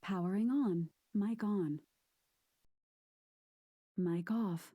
Powering on. Mic on. Mic off.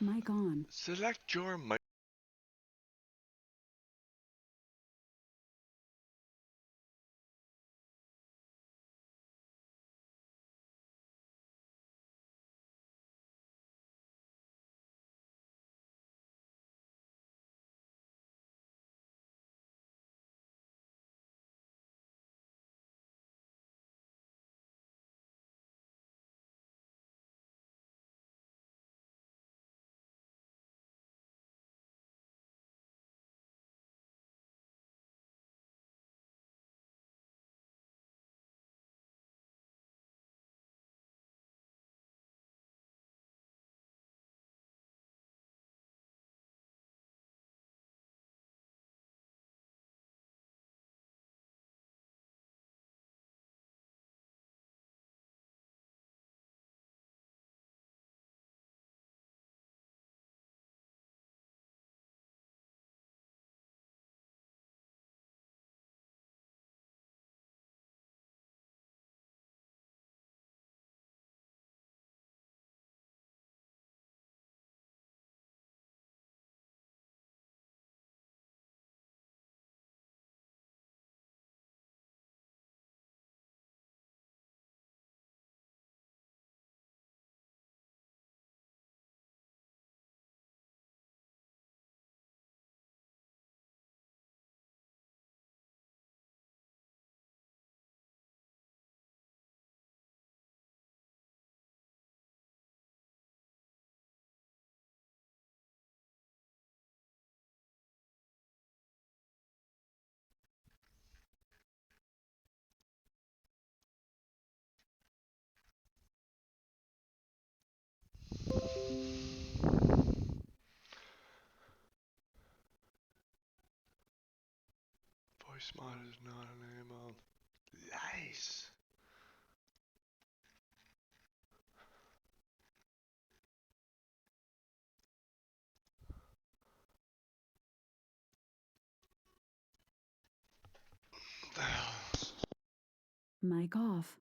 Mic on. Select your mic. Voice mod is not enabled. Nice. Mic off.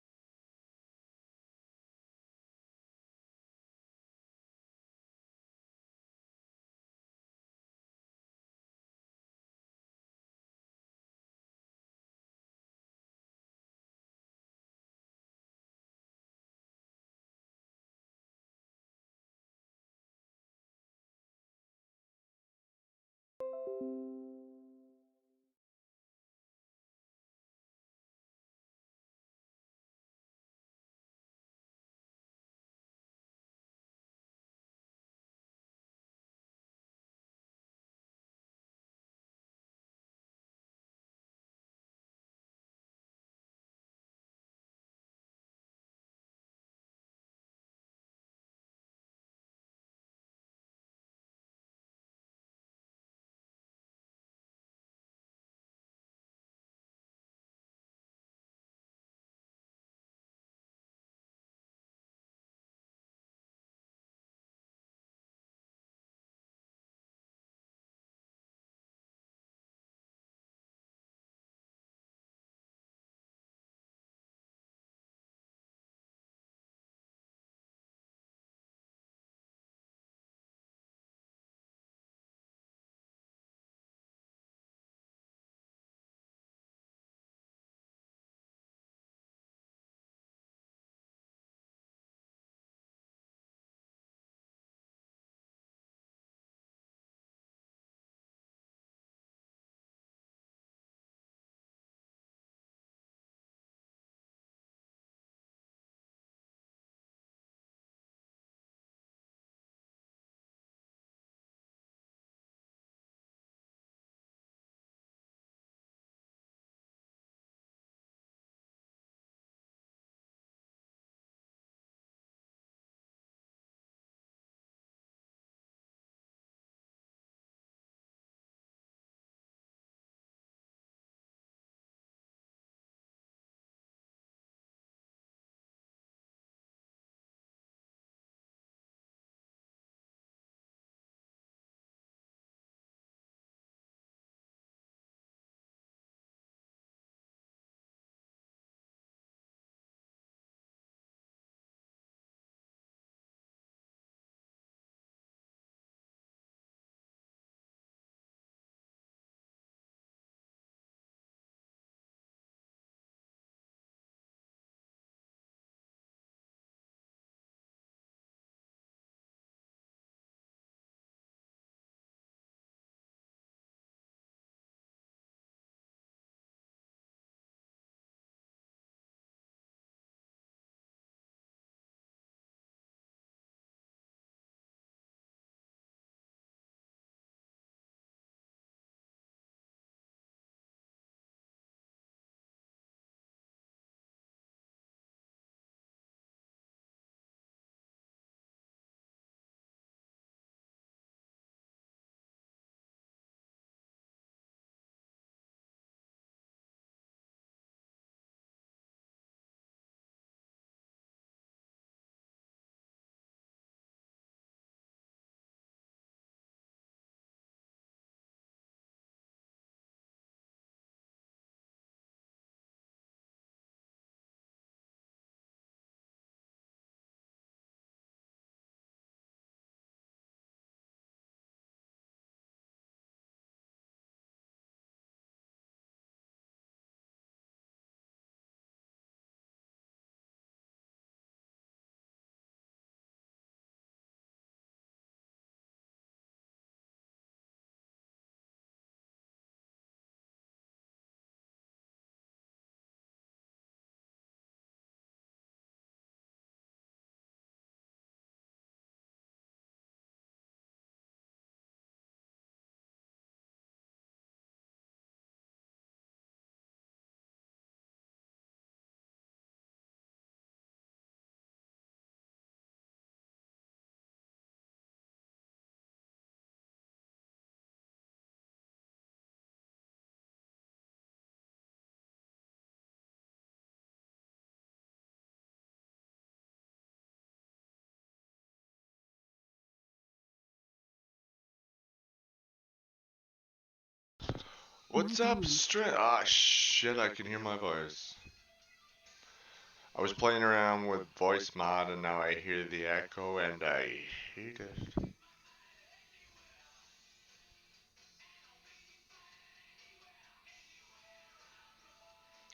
What's Mic up, on. Ah, shit, I can hear my voice. I was playing around with voice mod and now I hear the echo and I hate it.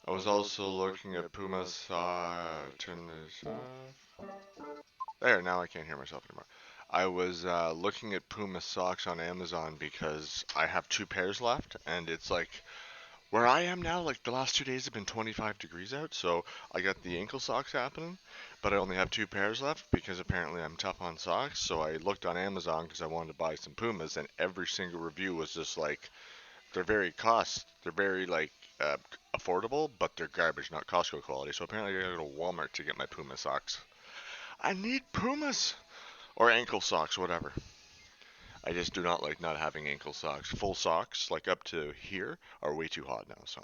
I was also looking at Puma's, turn this off. There, now I can't hear myself anymore. I was looking at Puma socks on Amazon because I have two pairs left, and it's like where I am now, like the last 2 days have been 25 degrees out, so I got the ankle socks happening, but I only have two pairs left because apparently I'm tough on socks. So I looked on Amazon because I wanted to buy some Pumas, and every single review was just like they're very like uh, affordable, but they're garbage, not Costco quality. So apparently I gotta go to Walmart to get my Puma socks. I need Pumas or ankle socks, whatever. I just do not like not having ankle socks. Full socks, like up to here, are way too hot now. So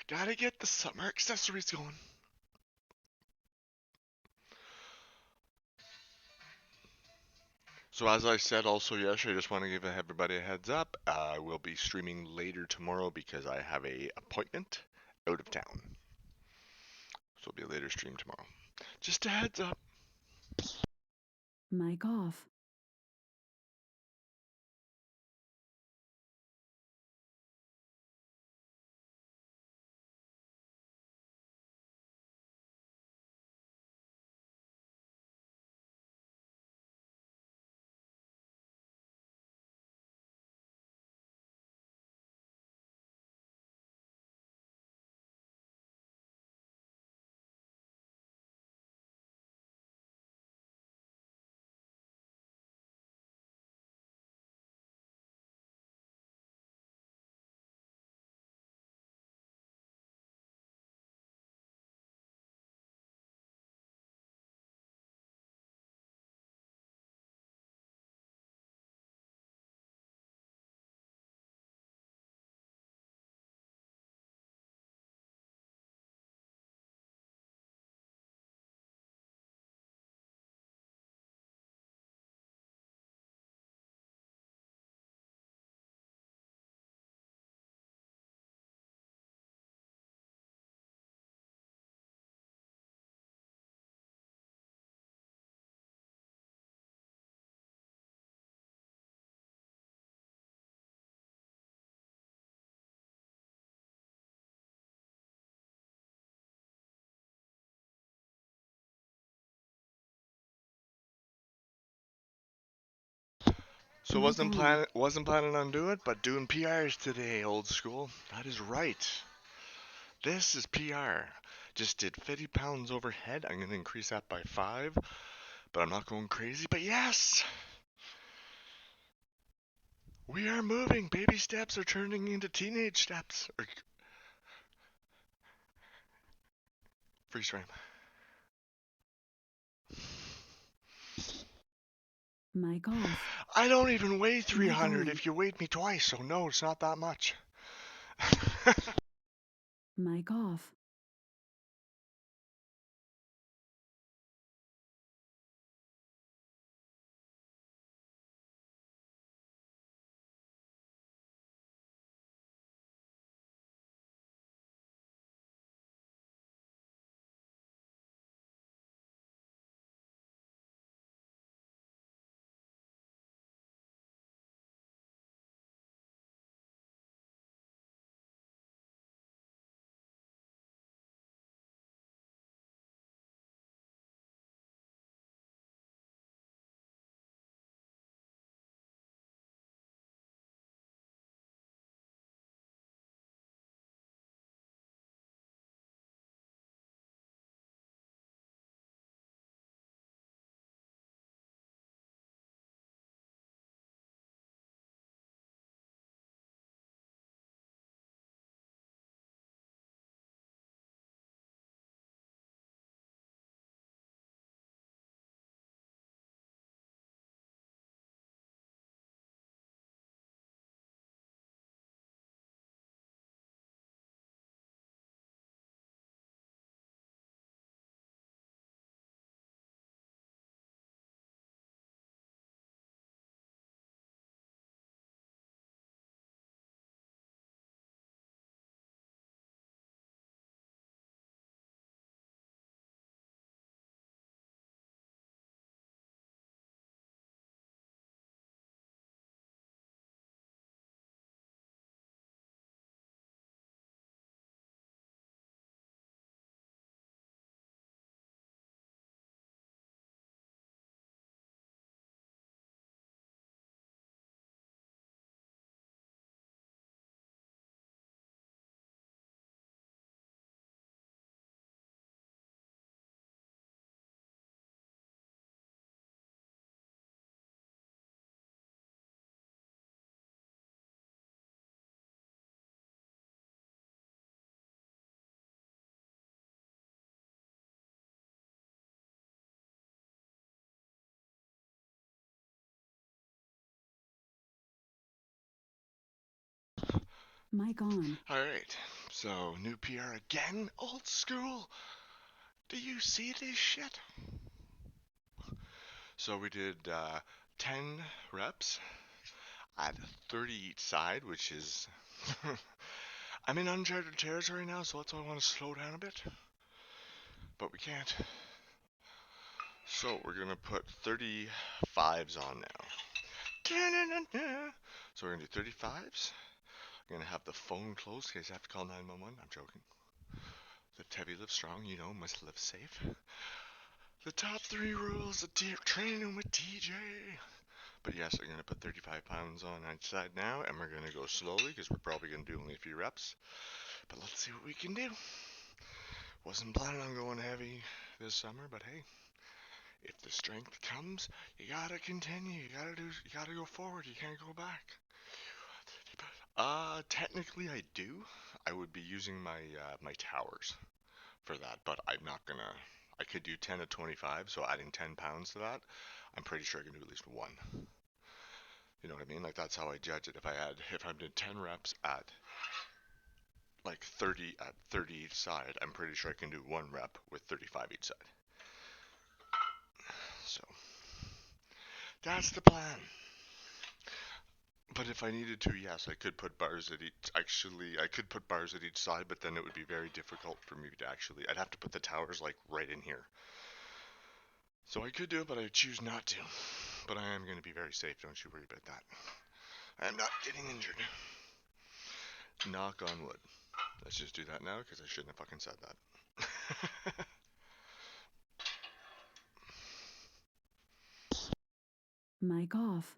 gotta get the summer accessories going. So as I said also yesterday, I just want to give everybody a heads up. I will be streaming later tomorrow because I have a appointment out of town. So it'll be a later stream tomorrow. Just a heads up. Mic off. So Mic on. wasn't planning on doing it, but doing PRs today, old school. That is right. This is PR. Just did 50 pounds overhead. I'm gonna increase that by 5, but I'm not going crazy. But yes, we are moving. Baby steps are turning into teenage steps. Or freeze frame. Mic off. I don't even weigh Mic 300 on. if you weighed me twice, so no, it's not that much. Mic off. Mic on. Alright, so new PR again? Old school? Do you see this shit? So we did 10 reps at 30 each side, which is. I'm in uncharted territory now, so that's why I want to slow down a bit. But we can't. So we're gonna put 35s on now. So we're gonna do 35s. I'm gonna have the phone closed in case I have to call 911. I'm joking. Lift heavy, live strong, you know, must live safe. The top 3 rules of training with TJ. But yes, I'm gonna put 35 pounds on each side now, and we're gonna go slowly because we're probably gonna do only a few reps. But let's see what we can do. Wasn't planning on going heavy this summer, but hey, if the strength comes, you gotta continue. You gotta go forward. You can't go back. Technically I do. I would be using my towers for that, but I'm not gonna. I could do 10 to 25, so adding 10 pounds to that, I'm pretty sure I can do at least one. You know what I mean? Like that's how I judge it. If I did 10 reps at like 30 each side, I'm pretty sure I can do one rep with 35 each side. So that's the plan. But if I needed to, yes, I could put bars at each. Actually, I could put bars at each side, but then it would be very difficult for me to actually. I'd have to put the towers like right in here. So I could do it, but I choose not to. But I am going to be very safe. Don't you worry about that. I am not getting injured. Knock on wood. Let's just do that now because I shouldn't have fucking said that. Mic off.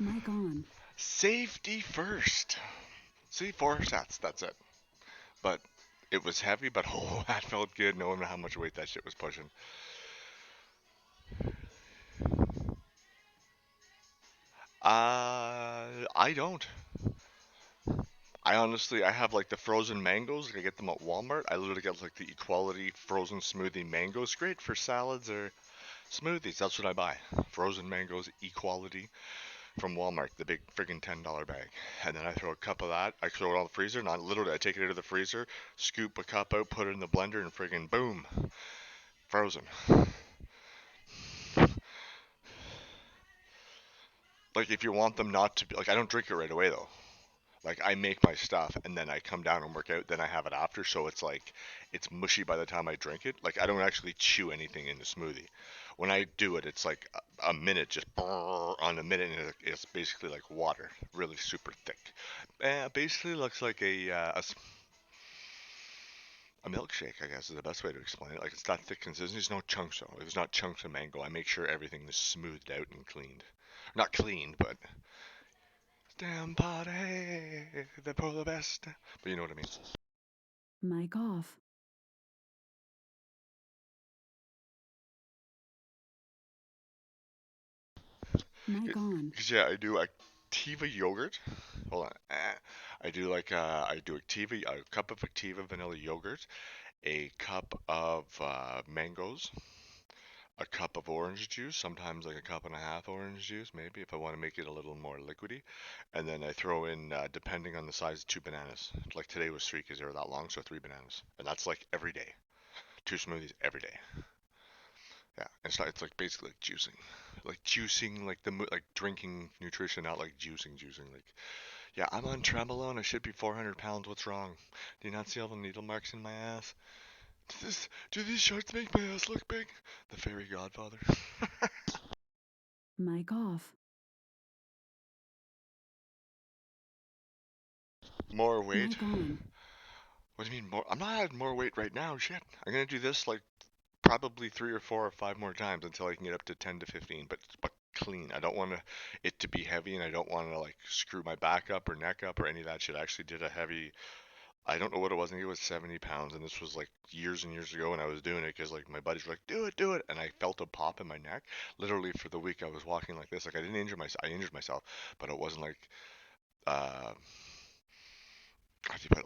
Mic on. Safety first. See, 4 sets. That's it. But it was heavy, but oh, that felt good knowing how much weight that shit was pushing. I don't. I have like the frozen mangoes. I get them at Walmart. I literally get like the Equality frozen smoothie mangoes. Great for salads or smoothies. That's what I buy. Frozen mangoes, Equality from Walmart, the big friggin' $10 bag. And then I throw a cup of that. I throw it on the freezer. Not literally, I take it out of the freezer, scoop a cup out, put it in the blender, and friggin' boom, frozen. Like if you want them not to be like, I don't drink it right away though. Like I make my stuff and then I come down and work out, then I have it after, so it's like it's mushy by the time I drink it. Like I don't actually chew anything in the smoothie. When I do it, it's like a minute, just on a minute, and it's basically like water, really super thick. Basically looks like a milkshake, I guess is the best way to explain it. Like it's not thick consistency. There's no chunks though. There's not chunks of mango. I make sure everything is smoothed out and cleaned. Not cleaned, but damn party, they're for the best. But you know what I mean. Mic off. Mic on. Cause yeah, I do Activa yogurt. Hold on. I do Activa, a cup of Activa vanilla yogurt, a cup of mangoes, a cup of orange juice, sometimes like a cup and a half orange juice, maybe if I want to make it a little more liquidy, and then I throw in, depending on the size, 2 bananas. Like today was three because they were that long, so 3 bananas, and that's like every day. 2 smoothies every day. Yeah, it's like basically like juicing, like like drinking nutrition, not like juicing. Like, yeah, I'm on Trembolone. I should be 400 pounds. What's wrong? Do you not see all the needle marks in my ass? Do these shorts make my ass look big? The fairy godfather. Mic off. More weight? Mic on. What do you mean more? I'm not adding more weight right now. Shit. I'm gonna do this like probably 3 or 4 or 5 more times until I can get up to 10 to 15, but clean. I don't want it to be heavy, and I don't want to like screw my back up or neck up or any of that shit. I actually did a heavy. I don't know what it was. I think it was 70 pounds, and this was like years and years ago when I was doing it because like my buddies were like, do it, and I felt a pop in my neck. Literally for the week I was walking like this. Like I didn't injure myself. I injured myself, but it wasn't like uh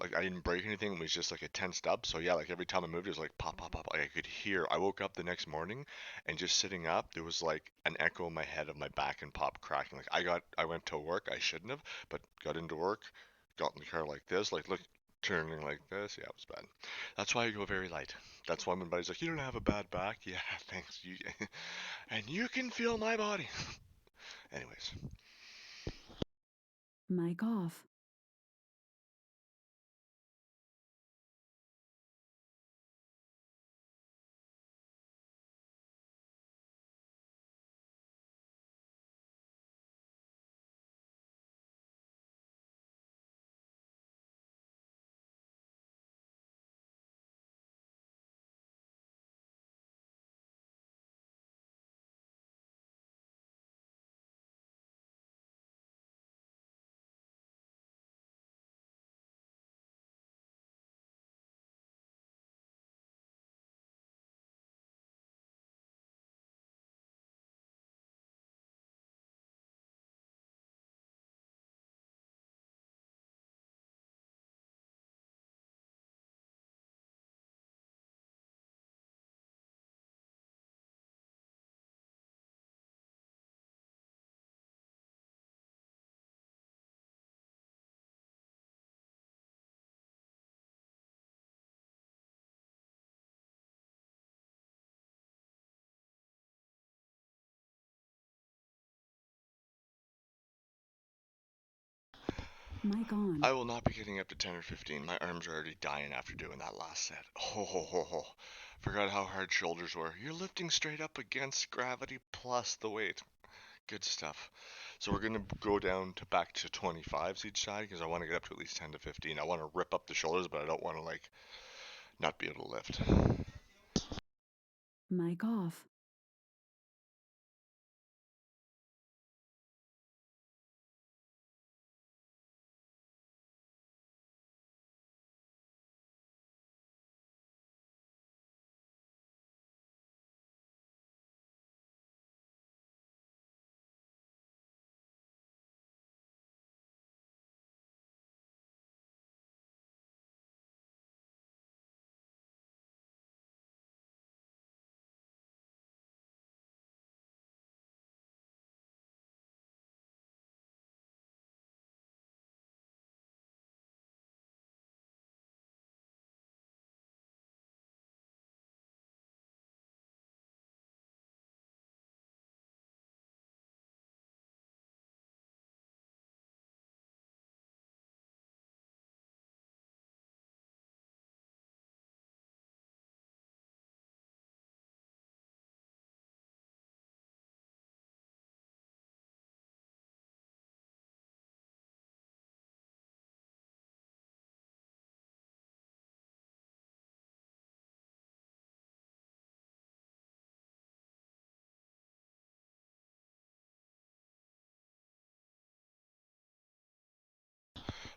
like I didn't break anything. It was just like a tensed up. So yeah, like every time I moved, it was like pop, pop, pop. Like I could hear. I woke up the next morning, and just sitting up, there was like an echo in my head of my back and pop cracking. Like I went to work. I shouldn't have, but got into work, got in the car like this, like look, turning like this. Yeah, it was bad. That's why I go very light. That's why my buddy's like, you don't have a bad back. Yeah, thanks. You, and you can feel my body. Anyways, Mic off. Mic on. I will not be getting up to 10 or 15. My arms are already dying after doing that last set. Ho ho ho ho. Forgot how hard shoulders were. You're lifting straight up against gravity plus the weight. Good stuff. So we're going to go down to back to 25s each side because I want to get up to at least 10 to 15. I want to rip up the shoulders, but I don't want to like not be able to lift. Mic off.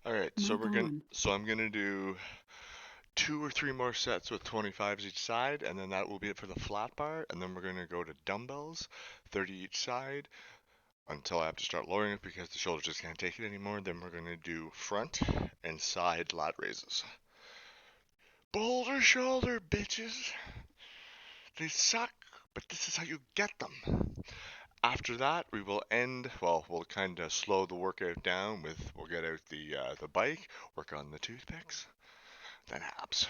All right, Mic on. so I'm gonna do two or three more sets with 25s each side, and then that will be it for the flat bar, and then we're gonna go to dumbbells, 30 each side, until I have to start lowering it because the shoulders just can't take it anymore. Then we're gonna do front and side lat raises. Boulder shoulder, bitches. They suck, but this is how you get them. After that, we will end. Well, we'll kind of slow the workout down with. We'll get out the bike, work on the toothpicks, then abs.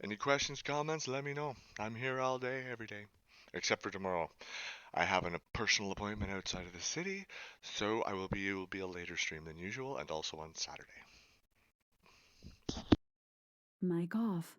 Any questions, comments? Let me know. I'm here all day, every day, except for tomorrow. I have a personal appointment outside of the city, so it will be a later stream than usual, and also on Saturday. Mic off.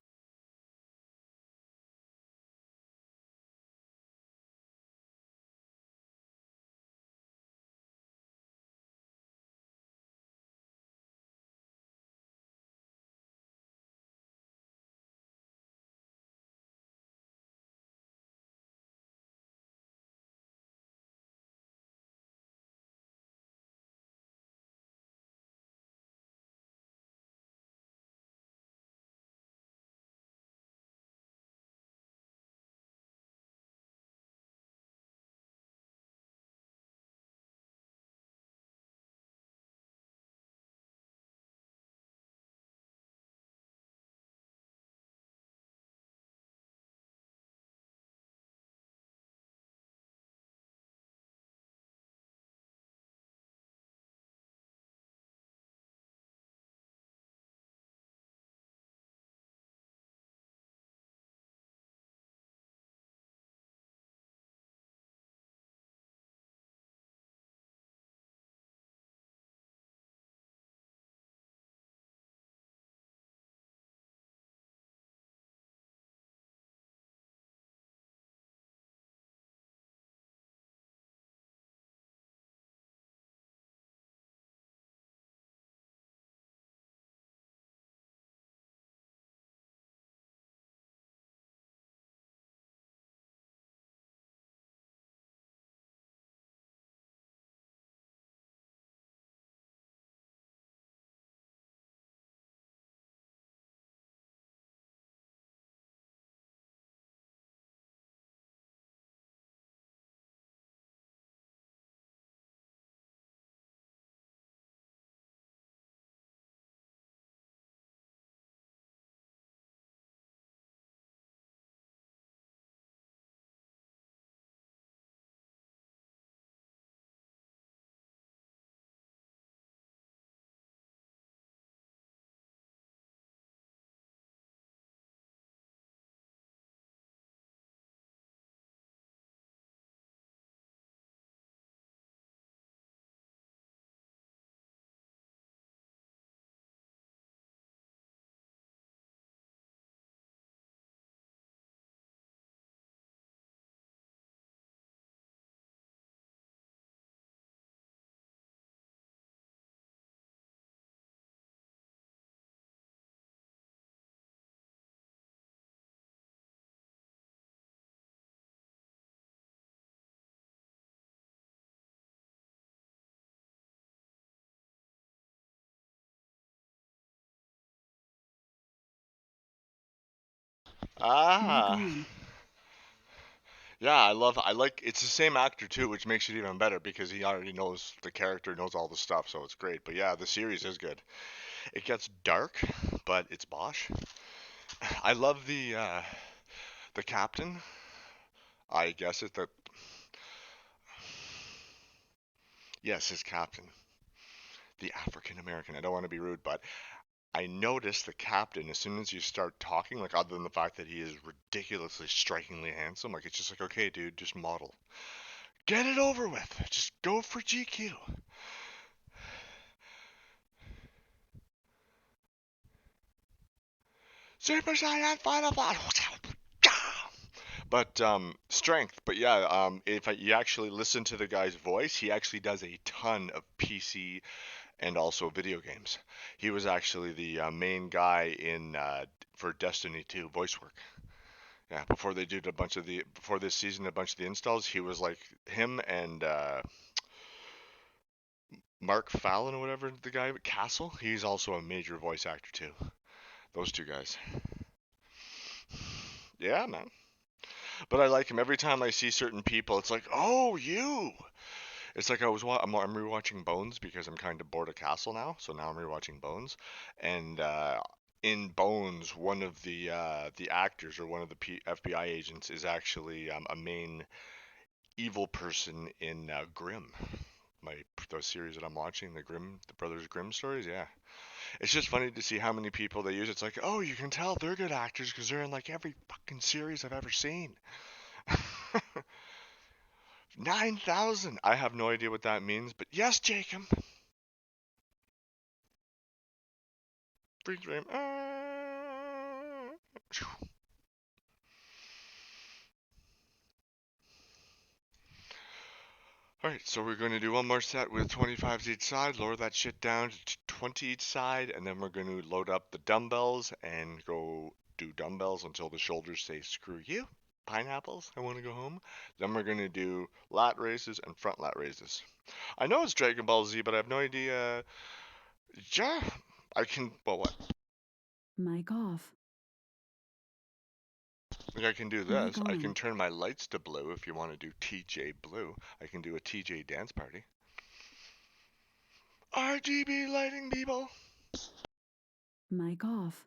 Mic Ah, on. yeah, I like it's the same actor too, which makes it even better because he already knows the character, knows all the stuff, so it's great. But yeah, the series is good. It gets dark, but it's Bosch. I love the captain. I guess it's the yes, his captain, the African American. I don't want to be rude, but I noticed the captain as soon as you start talking, like other than the fact that he is ridiculously strikingly handsome, like it's just like okay, dude, just model. Get it over with. Just go for GQ. Super Saiyan Final Boss. But strength. But yeah, if you actually listen to the guy's voice, he actually does a ton of PC and also video games. He was actually the main guy in for Destiny 2 voice work. Yeah, before they did a bunch of the before this season, a bunch of the installs, he was like him and Mark Fallon or whatever the guy Castle. He's also a major voice actor too. Those two guys. Yeah, man. But I like him. Every time I see certain people, it's like, oh, you. It's like I'm rewatching Bones because I'm kind of bored of Castle now. So now I'm rewatching Bones, and in Bones, one of the actors or one of the FBI agents is actually a main evil person in Grimm. Those series that I'm watching, the Brothers Grimm stories. Yeah, it's just funny to see how many people they use. It's like, oh, you can tell they're good actors because they're in like every fucking series I've ever seen. 9,000. I have no idea what that means, but yes, Jacob. Freeze frame. Alright, so we're going to do one more set with 25s each side, lower that shit down to 20 each side, and then we're going to load up the dumbbells and go do dumbbells until the shoulders say, screw you, pineapples, I want to go home. Then we're going to do lat raises and front lat raises. I know it's Dragon Ball Z, but I have no idea. Yeah, I can, well, what? Mic off. Like I can do Mic this. I can on. turn my lights to blue if you want to do TJ blue. I can do a TJ dance party. RGB lighting, people. Mic off.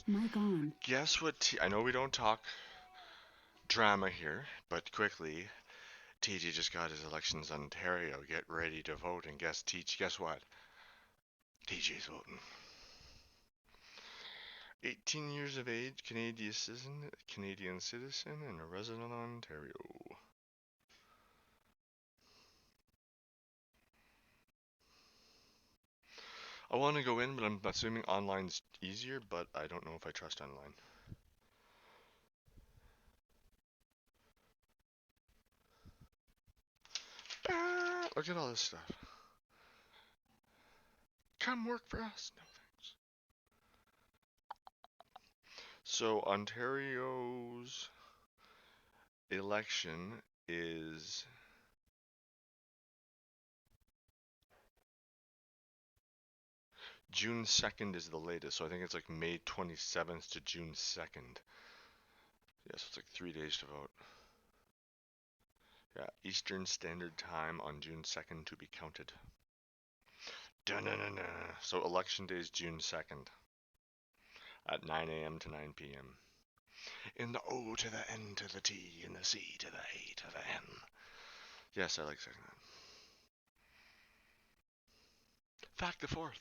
Mic on. Guess what? I know we don't talk drama here, but quickly, TJ just got his elections in Ontario. Get ready to vote, and guess what? TJ's voting. 18 years of age, Canadian citizen, and a resident of Ontario. I want to go in, but I'm assuming online's easier, but I don't know if I trust online. Ah, look at all this stuff. Come work for us. No thanks. So Ontario's election is June 2nd is the latest, so I think it's like May 27th to June 2nd. Yeah, so it's like 3 days to vote. Yeah, Eastern Standard Time on June 2nd to be counted. Dun-dun-dun-dun. So election day is June 2nd at 9 a.m. to 9 p.m. In the O to the N to the T, in the C to the A to the N. Yes, I like saying that. Fact the fourth.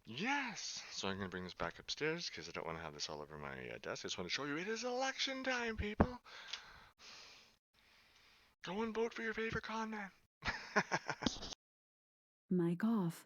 Yes! So I'm going to bring this back upstairs because I don't want to have this all over my desk. I just want to show you it is election time, people. Go and vote for your favorite con man. Mic off.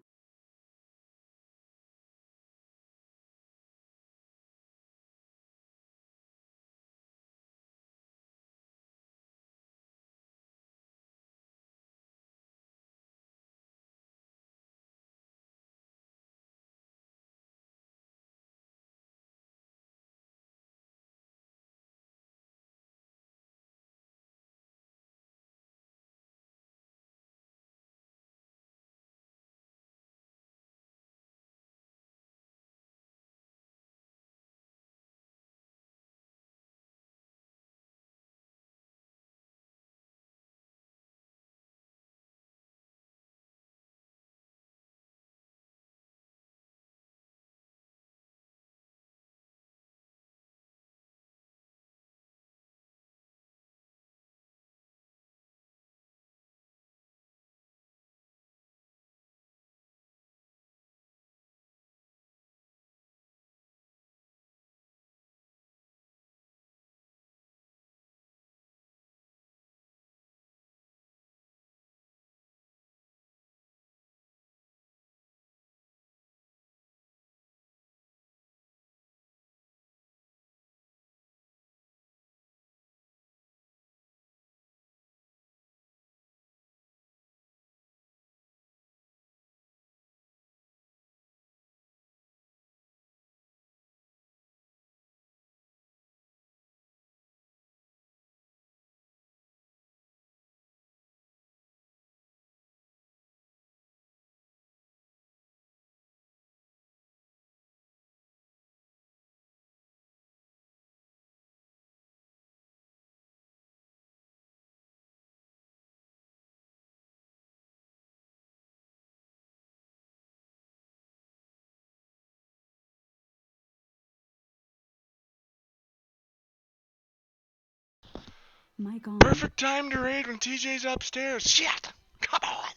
Mic on. Perfect time to raid when TJ's upstairs. Shit! Come on!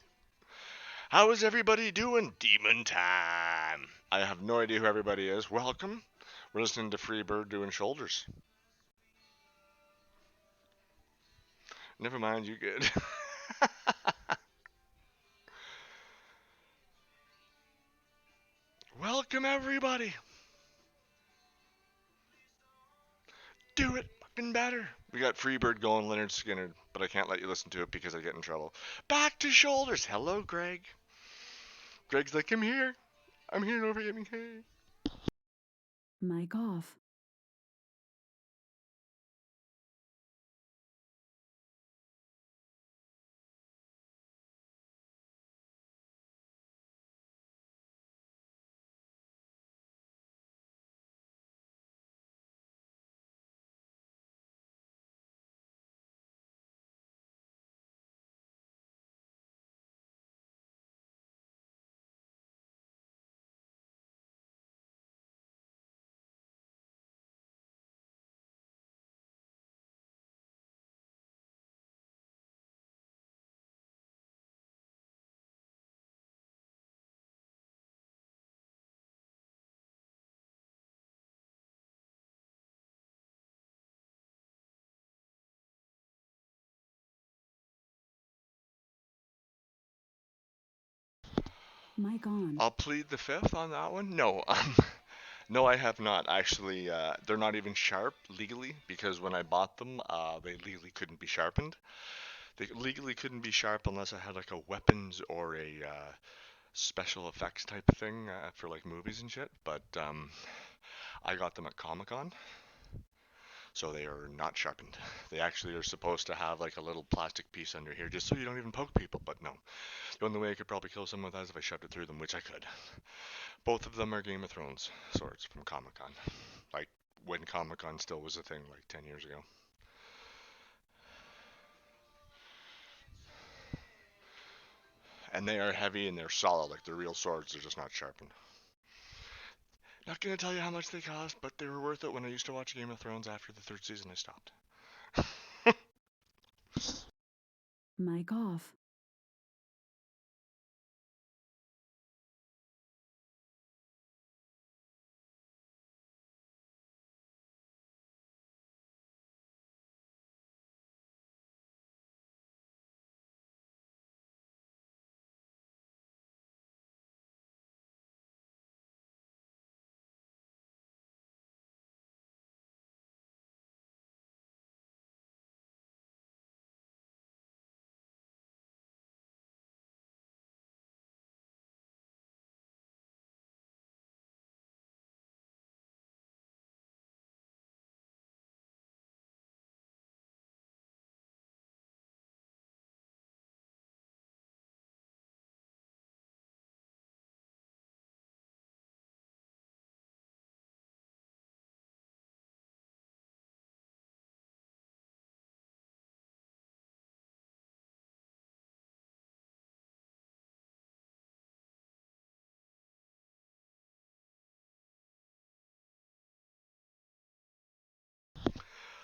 How is everybody doing? Demon time. I have no idea who everybody is. Welcome. We're listening to Freebird doing shoulders. Never mind, you good. Welcome everybody. Do it fucking better. We got Freebird going, Leonard Skinner, but I can't let you listen to it because I get in trouble. Back to shoulders. Hello, Greg. Greg's like, I'm here. I'm here over getting hay. Mic off. Mic on. I'll plead the fifth on that one. No, no, I have not actually. They're not even sharp legally because when I bought them, they legally couldn't be sharpened. They legally couldn't be sharp unless I had like a weapons or a special effects type of thing for like movies and shit. But I got them at Comic Con, so they are not sharpened. They actually are supposed to have like a little plastic piece under here just so you don't even poke people. But no, the only way I could probably kill someone with that is if I shoved it through them, which I could. Both of them are Game of Thrones swords from Comic Con. Like when Comic Con still was a thing, like 10 years ago. And they are heavy and they're solid, like they're real swords, they're just not sharpened. Not gonna tell you how much they cost, but they were worth it when I used to watch Game of Thrones. After the third season I stopped. Mic off.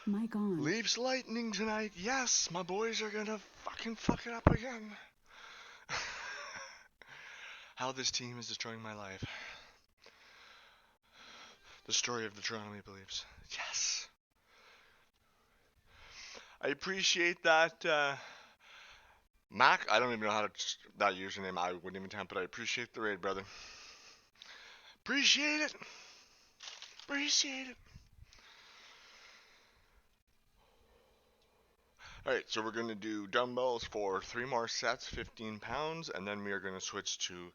Mic on. Leafs Lightning tonight. Yes, my boys are gonna fucking fuck it up again. How this team is destroying my life. The story of the Toronto Maple Leafs. Yes. I appreciate that, Mac. I don't even know how to that username. I wouldn't even attempt, but I appreciate the raid, brother. Appreciate it. Appreciate it. Alright, so we're going to do dumbbells for 3 more sets, 15 pounds, and then we are going to switch to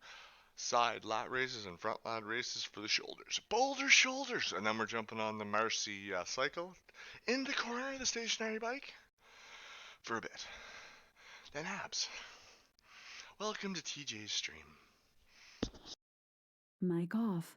side lat raises and front lat raises for the shoulders. Boulder shoulders! And then we're jumping on the Marcy cycle in the corner of the stationary bike for a bit. Then abs. Welcome to TJ's stream. Mic off.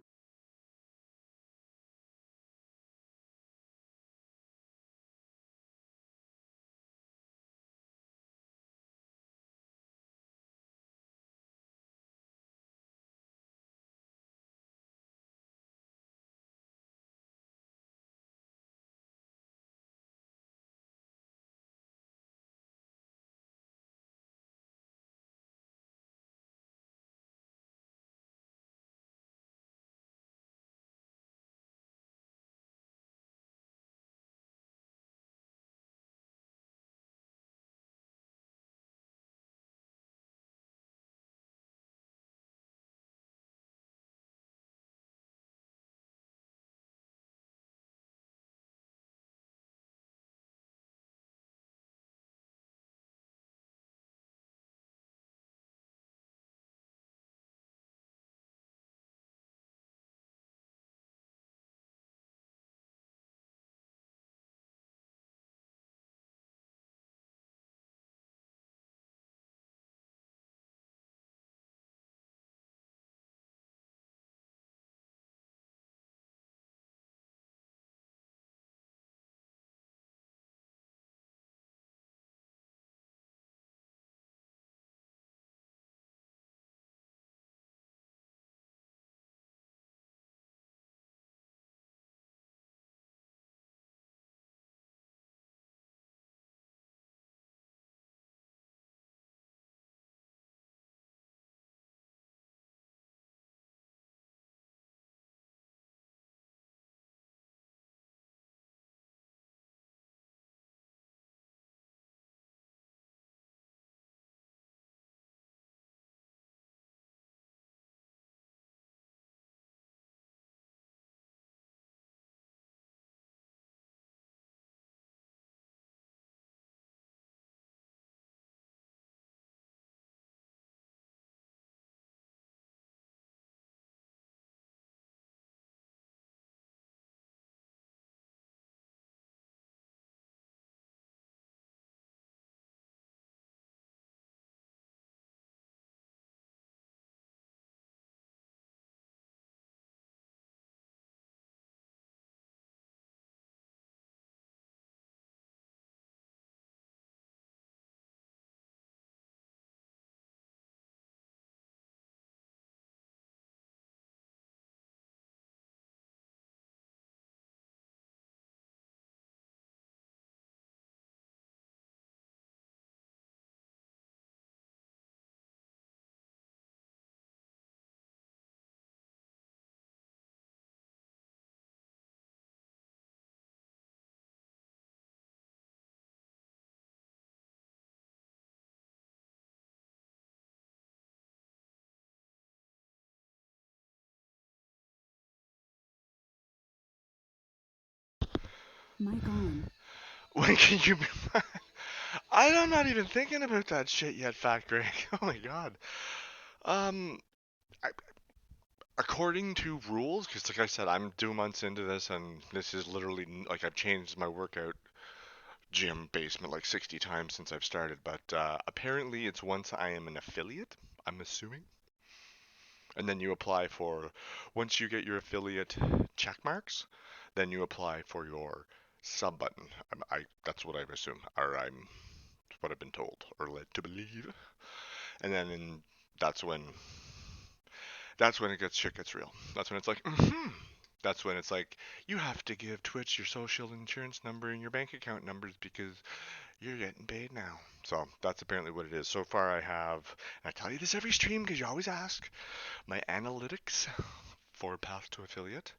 Mic on. When can you be I'm not even thinking about that shit yet, Fat Greg. Oh my god. Um, I, according to rules, because like I said, I'm 2 months into this, and this is literally like I've changed my workout gym basement like 60 times since I've started. But apparently, it's once I am an affiliate. I'm assuming, and then you apply for. Once you get your affiliate check marks, then you apply for your sub button. That's what I assume, or I'm what I've been told or led to believe. And then that's when that's when shit gets real. That's when it's like, That's when it's like, you have to give Twitch your social insurance number and your bank account numbers because you're getting paid now. So that's apparently what it is. So far, I have, and I tell you this every stream because you always ask, my analytics for Path to Affiliate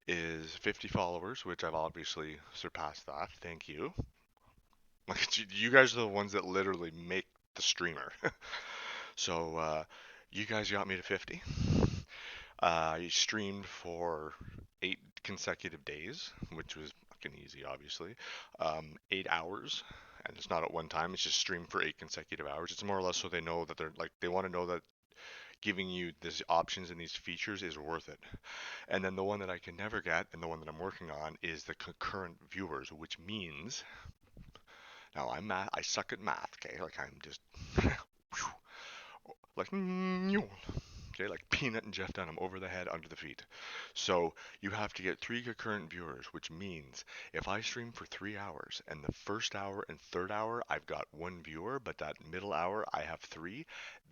is 50 followers, which I've obviously surpassed that. Thank you. Like, you guys are the ones that literally make the streamer. So, you guys got me to 50. I streamed for 8 consecutive days, which was fucking easy, obviously. 8 hours, and it's not at one time. It's just streamed for 8 consecutive hours. It's more or less so they know that they want to know that giving you these options and these features is worth it. And then the one that I can never get, and the one that I'm working on, is the concurrent viewers, which means now I suck at math. Okay, like I'm just like okay, like Peanut and Jeff Dunham, over the head, under the feet. So you have to get 3 concurrent viewers, which means if I stream for 3 hours and the first hour and third hour I've got 1 viewer, but that middle hour I have 3,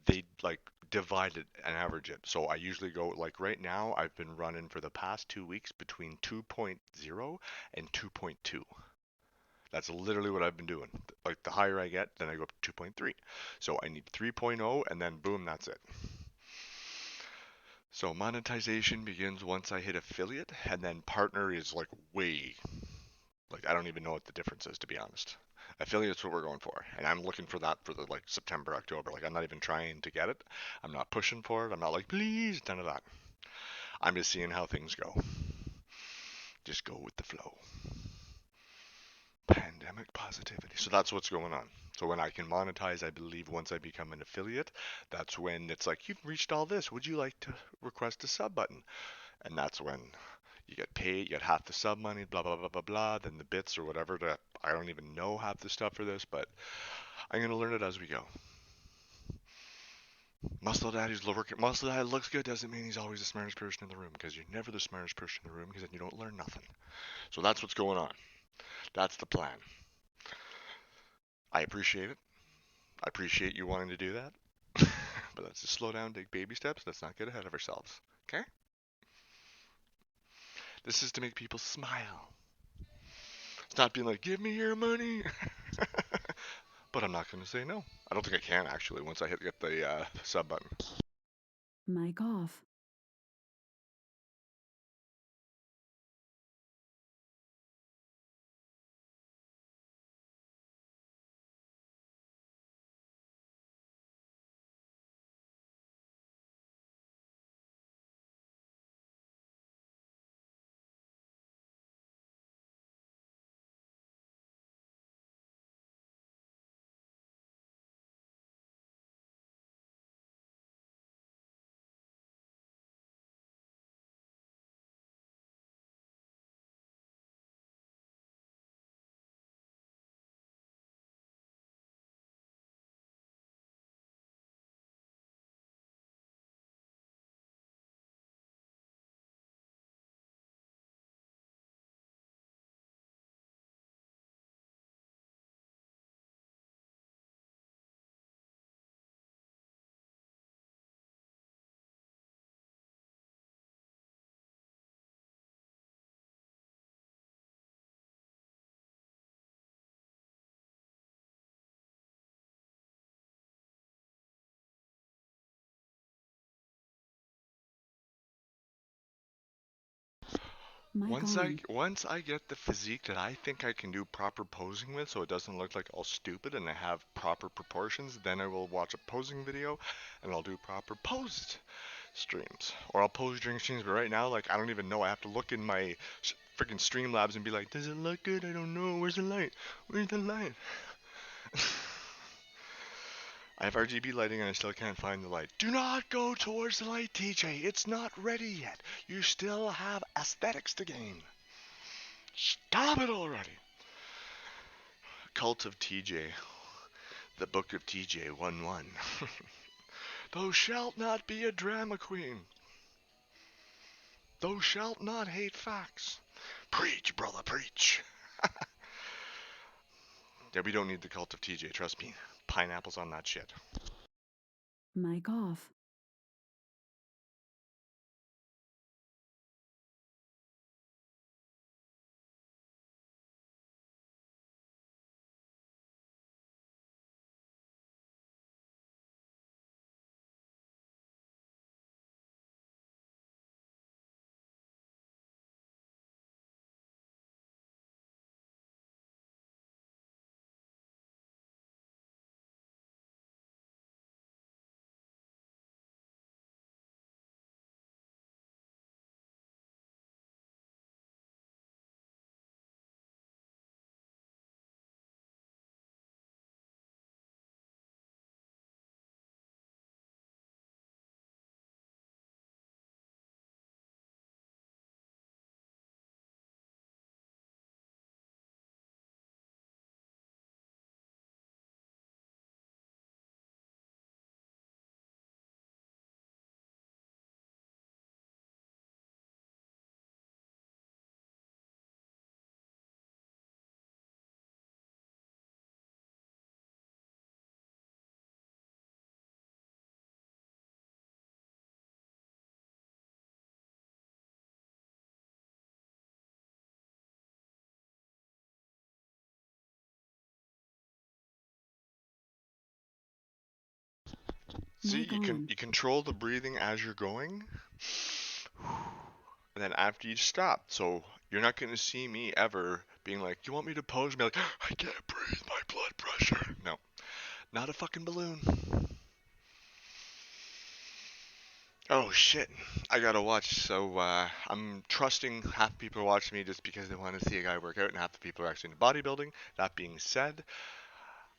they like divide it and average it. So I usually go like right now I've been running for the past 2 weeks between 2.0 and 2.2. That's literally what I've been doing. Like the higher I get, then I go up to 2.3. So I need 3.0 and then boom, that's it. So monetization begins once I hit affiliate, and then partner is like way, like I don't even know what the difference is, to be honest. Affiliate's what we're going for, and I'm looking for that for the like September, October. Like I'm not even trying to get it. I'm not pushing for it. I'm not like please, none of that. I'm just seeing how things go. Just go with the flow. Pandemic positivity. So that's what's going on. So when I can monetize, I believe once I become an affiliate, that's when it's like, you've reached all this. Would you like to request a sub button? And that's when you get paid, you get half the sub money, blah, blah, blah, blah, blah, then the bits or whatever. I don't even know half the stuff for this, but I'm going to learn it as we go. Muscle Daddy looks good doesn't mean he's always the smartest person in the room, because you're never the smartest person in the room, because then you don't learn nothing. So that's what's going on. That's the plan. I appreciate it. I appreciate you wanting to do that. But let's just slow down, take baby steps. Let's not get ahead of ourselves. Okay? This is to make people smile. It's not being like, give me your money. But I'm not going to say no. I don't think I can, actually, once I get the sub button. Mic off. Mic on. Once I get the physique that I think I can do proper posing with, so it doesn't look like all stupid and I have proper proportions, then I will watch a posing video and I'll do proper posed streams, or I'll pose during streams. But right now, like I don't even know. I have to look in my freaking Streamlabs and be like, does it look good? I don't know. Where's the light? Where's the light? I have RGB lighting and I still can't find the light. Do not go towards the light, TJ. It's not ready yet. You still have aesthetics to gain. Stop it already. Cult of TJ. The Book of TJ 1-1. Thou shalt not be a drama queen. Thou shalt not hate facts. Preach, brother, preach. Yeah, we don't need the Cult of TJ, trust me. Pineapples on that shit. Mic off. See, Mic on. you control the breathing as you're going, and then after you stop. So you're not going to see me ever being like, "You want me to pose?" And be like, "I can't breathe, my blood pressure." No, not a fucking balloon. Oh shit, I gotta watch. So I'm trusting half the people are watching me just because they want to see a guy work out, and half the people are actually into bodybuilding. That being said,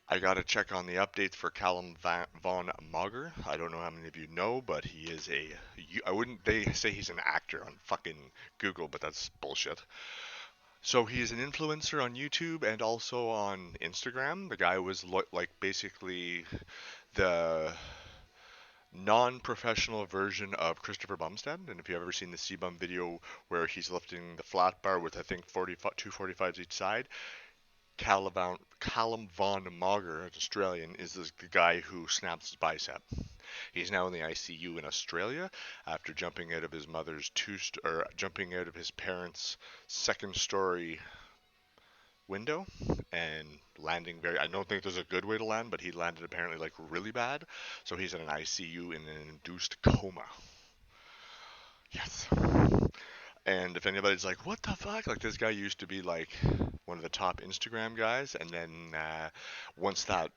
I gotta check on the updates for Callum Von Mauger. I don't know how many of you know, but he is I wouldn't. They say he's an actor on fucking Google, but that's bullshit. So he's an influencer on YouTube and also on Instagram. The guy was like basically the non-professional version of Christopher Bumstead. And if you've ever seen the C-Bum video where he's lifting the flat bar with I think 245s each side, Callum Von Mauger, an Australian, is the guy who snaps his bicep. He's now in the ICU in Australia after jumping out of his jumping out of his parents' second-story window and landing very. I don't think there's a good way to land, but he landed apparently like really bad. So he's in an ICU in an induced coma. Yes. And if anybody's like, what the fuck? Like, this guy used to be like one of the top Instagram guys, and then once that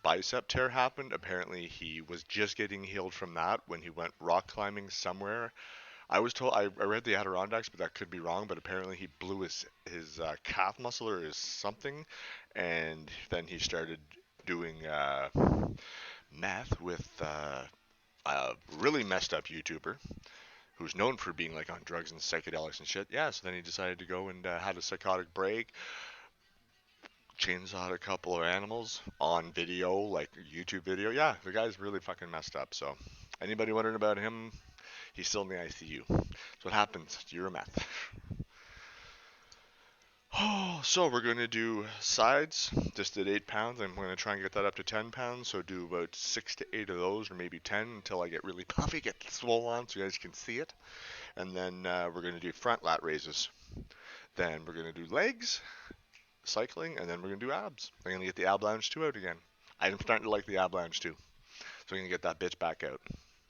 bicep tear happened, apparently he was just getting healed from that when he went rock climbing somewhere. I was told I read the Adirondacks, but that could be wrong. But apparently he blew his calf muscle or his something, and then he started doing meth with a really messed up YouTuber who's known for being like on drugs and psychedelics and shit. Yeah, so then he decided to go and had a psychotic break, chainsawed a couple of animals on video, like YouTube video. Yeah, the guy's really fucking messed up. So anybody wondering about him, he's still in the ICU. That's what happens. You're a meth. Oh, so we're going to do sides, just at 8 pounds. I'm going to try and get that up to 10 pounds, so do about 6 to 8 of those, or maybe 10 until I get really puffy, get swole on so you guys can see it. And then we're going to do front lat raises. Then we're going to do legs, cycling, and then we're going to do abs. I'm going to get the ab lounge 2 out again. I'm starting to like the ab lounge 2, so I'm going to get that bitch back out.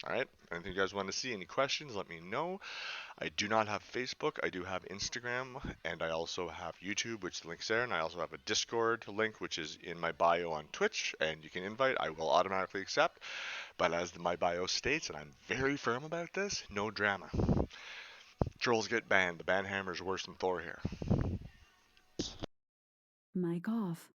Alright, anything you guys want to see, any questions, let me know. I do not have Facebook. I do have Instagram, and I also have YouTube, which links there, and I also have a Discord link, which is in my bio on Twitch, and you can invite. I will automatically accept, but as my bio states, and I'm very firm about this, no drama. Trolls get banned. The ban hammer's worse than Thor here. Mic off.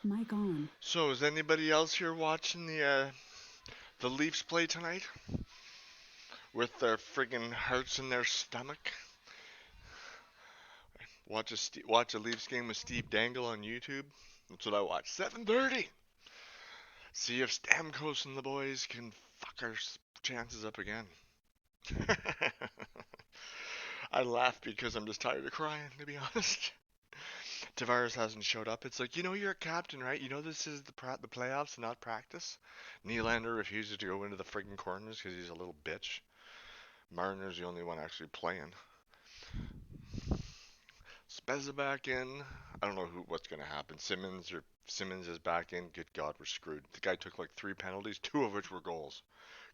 Mic on. So, is anybody else here watching the Leafs play tonight with their friggin' hearts in their stomach? Watch a Leafs game with Steve Dangle on YouTube. That's what I watch. 7:30. See if Stamkos and the boys can fuck our chances up again. I laugh because I'm just tired of crying, to be honest. Tavares hasn't showed up. It's like, you're a captain, right? You know this is the playoffs, not practice. Nylander refuses to go into the friggin' corners because he's a little bitch. Marner's the only one actually playing. Spezza back in. I don't know what's gonna happen. Simmons is back in. Good God, we're screwed. The guy took like 3 penalties, 2 of which were goals.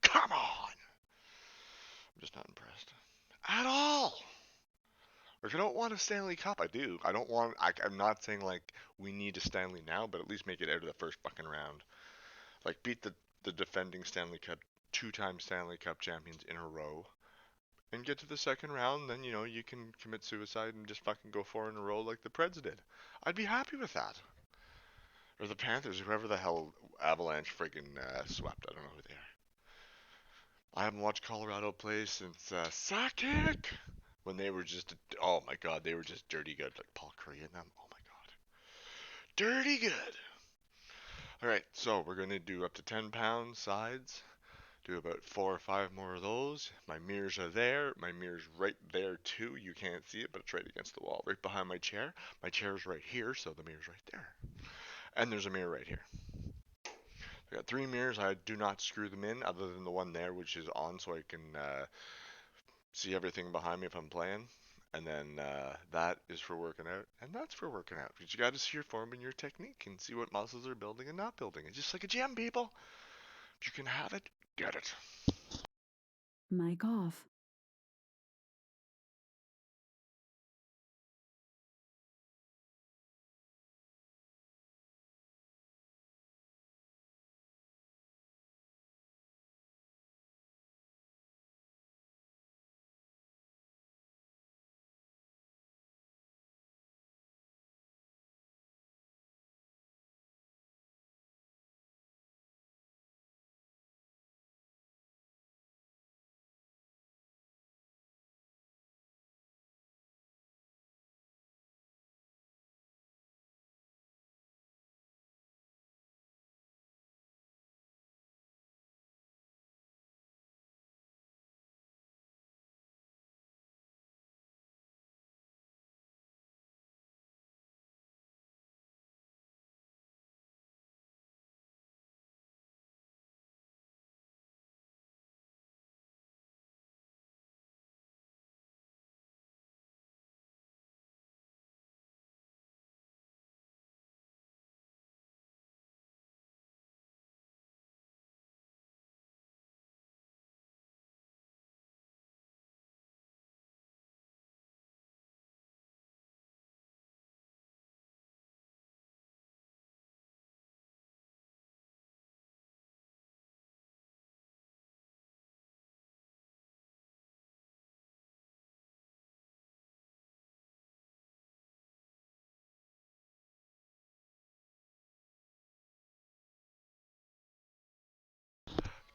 Come on! I'm just not impressed at all. Like, I don't want a Stanley Cup. I do. I don't want. I'm not saying like we need a Stanley now, but at least make it out of the first fucking round. Like beat the defending Stanley Cup, 2-time Stanley Cup champions in a row, and get to the second round. Then you can commit suicide and just fucking go 4 in a row like the Preds did. I'd be happy with that. Or the Panthers, whoever the hell Avalanche friggin' swept. I don't know who they are. I haven't watched Colorado play since Sakic when they were just, oh my god, they were just dirty good, like Paul Curry and them. Oh my god, dirty good. All right, so we're gonna do up to 10-pound sides. Do about 4 or 5 more of those. My mirrors are there. My mirror's right there too. You can't see it, but it's right against the wall, right behind my chair. My chair's right here, so the mirror's right there. And there's a mirror right here. I got 3 mirrors. I do not screw them in, other than the one there, which is on, so I can see everything behind me if I'm playing. And then that is for working out, and that's for working out. Because you got to see your form and your technique and see what muscles are building and not building. It's just like a gym, people. If you can have it, get it. Mic off.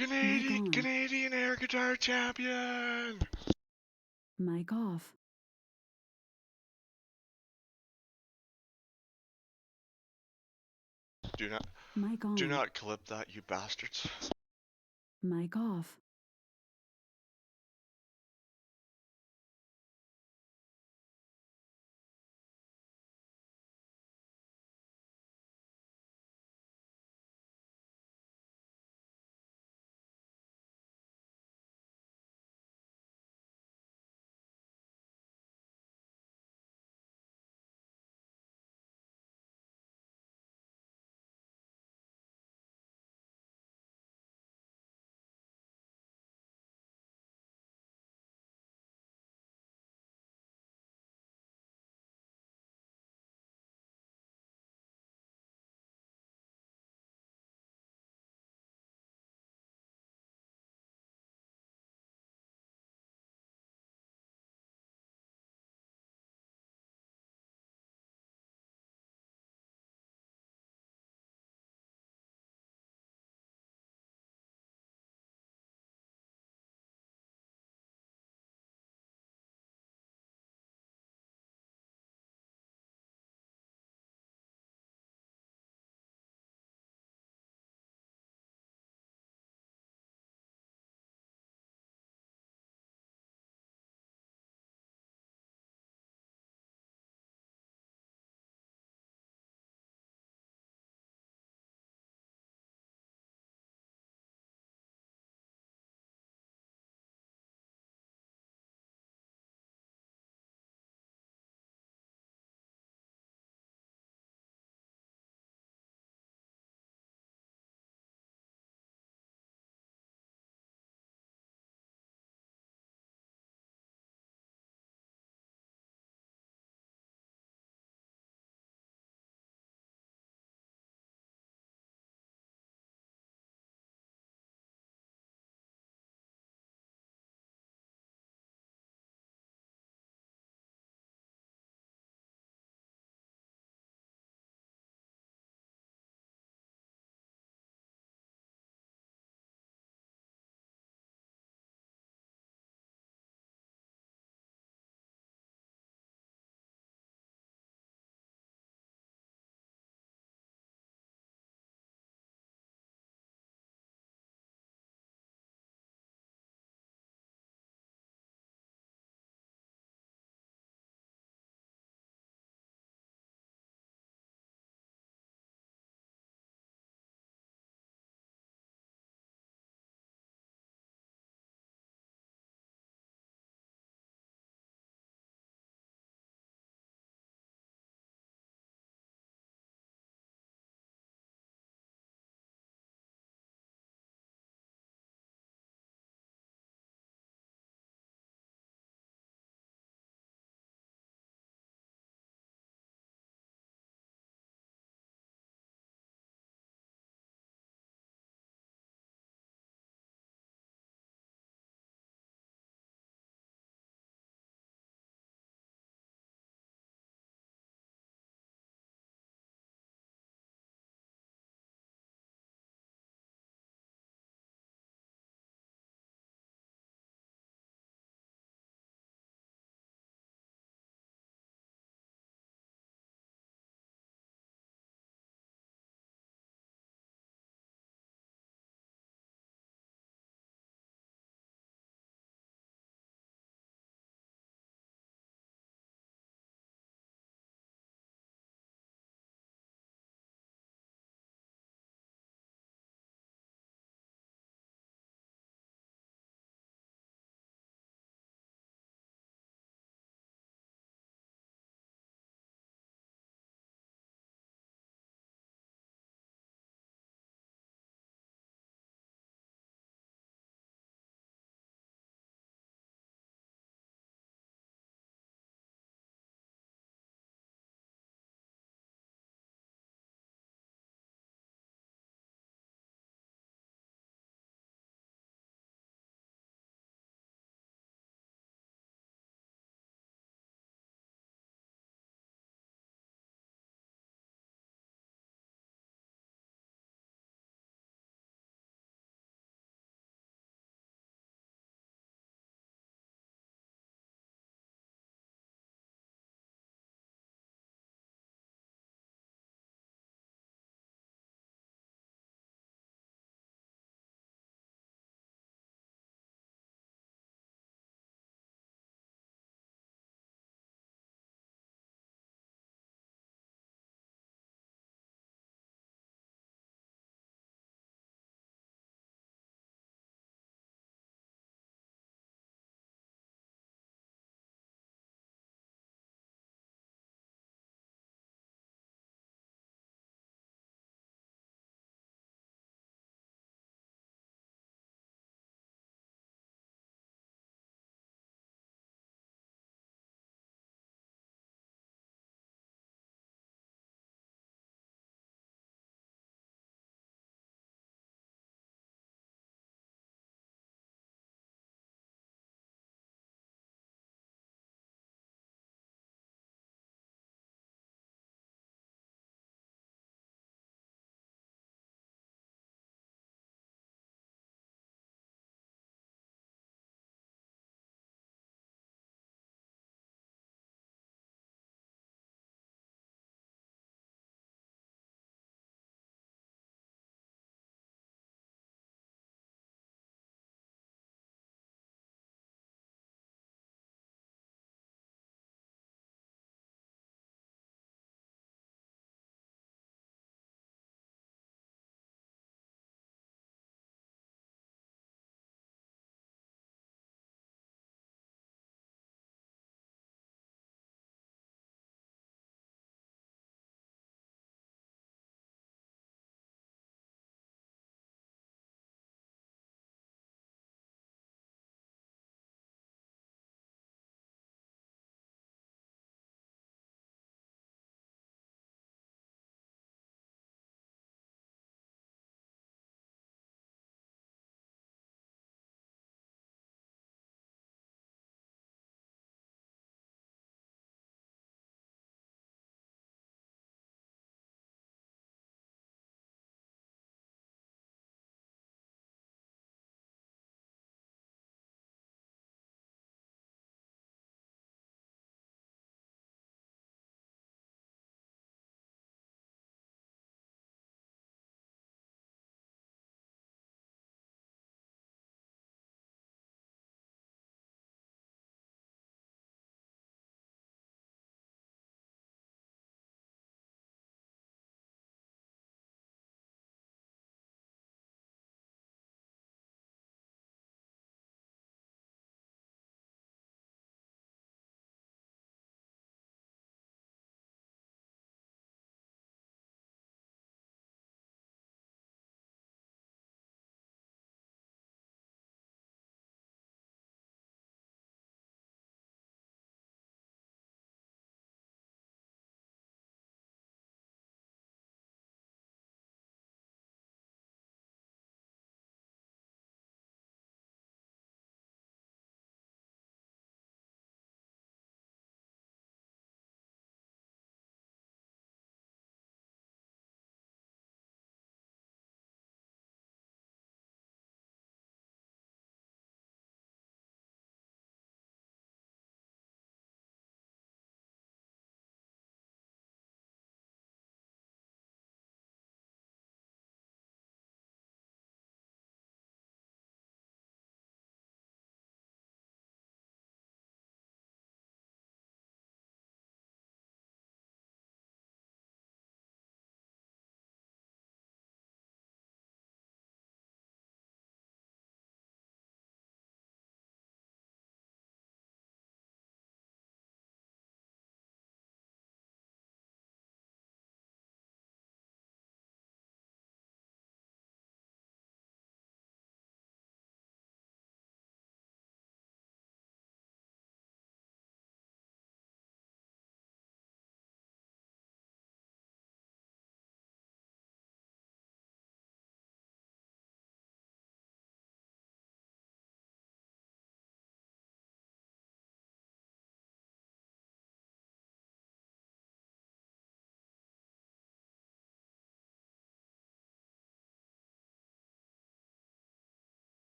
Mic on. Canadian air guitar champion. Mic off. Do not, Mic do on. not clip that, you bastards. Mic off.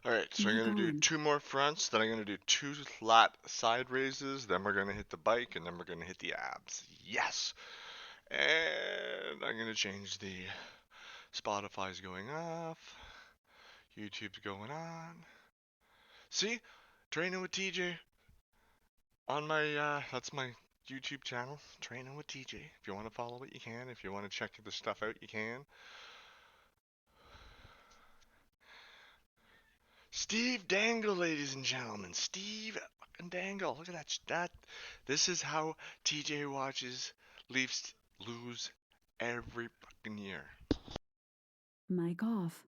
Alright, so I'm Mic going to do on. 2 more fronts, then I'm going to do 2 lat side raises, then we're going to hit the bike, and then we're going to hit the abs. Yes! And I'm going to change the Spotify's going off, YouTube's going on. See? Training with TJ on my, that's my YouTube channel, Training with TJ. If you want to follow it, you can. If you want to check the stuff out, you can. Steve Dangle, ladies and gentlemen. Steve fucking Dangle. Look at that. This is how TJ watches Leafs lose every fucking year. Mic off.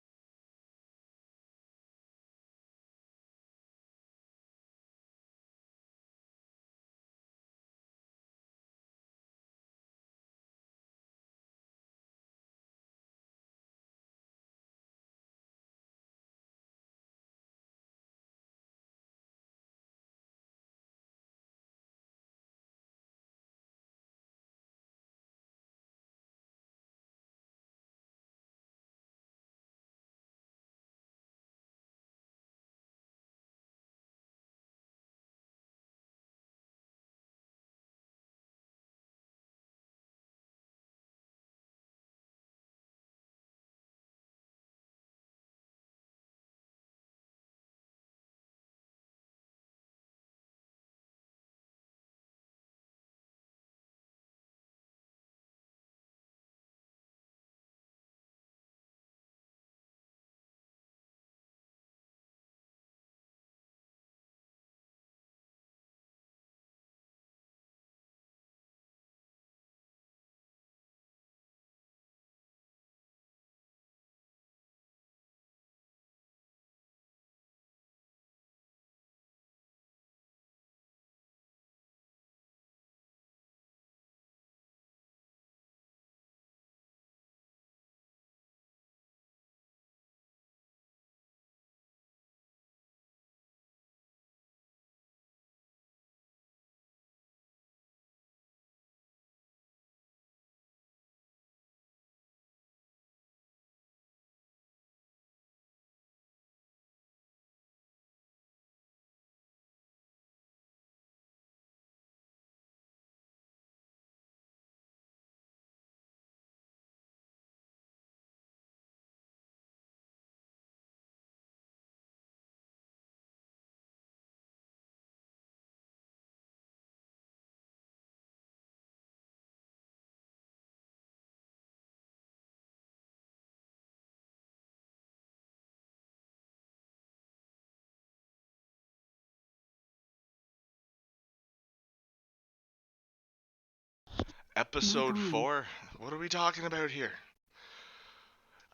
Mic Episode on. 4. What are we talking about here?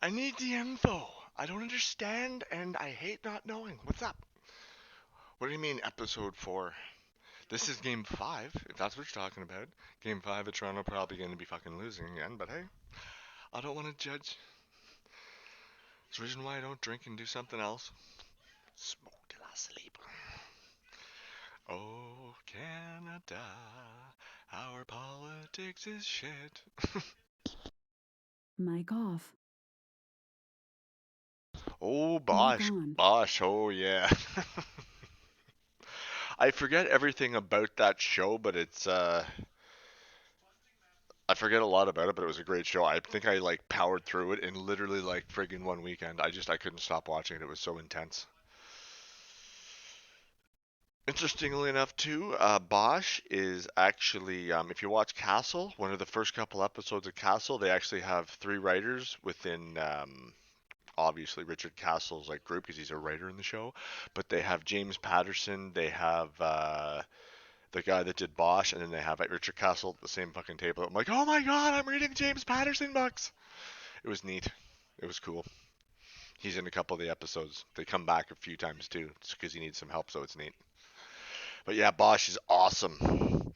I need the info. I don't understand and I hate not knowing. What's up? What do you mean, episode 4? This is game 5, if that's what you're talking about. Game 5 of Toronto probably going to be fucking losing again, but hey, I don't want to judge. It's the reason why I don't drink and do something else. Smoke till I sleep. Oh, Canada, our politics is shit. Mic off. Oh, Mic Bosch. on. Bosch, oh yeah. I forget everything about that show, but it's, I forget a lot about it, but it was a great show. I think I, like, powered through it in literally, like, friggin' one weekend. I couldn't stop watching it. It was so intense. Interestingly enough, too, Bosch is actually, if you watch Castle, one of the first couple episodes of Castle, they actually have 3 writers within, obviously Richard Castle's like group because he's a writer in the show. But they have James Patterson, they have the guy that did Bosch, and then they have Richard Castle at the same fucking table. I'm like, oh my god, I'm reading James Patterson books. It was neat. It was cool. He's in a couple of the episodes. They come back a few times too, just because he needs some help, so it's neat. But yeah, Bosch is awesome.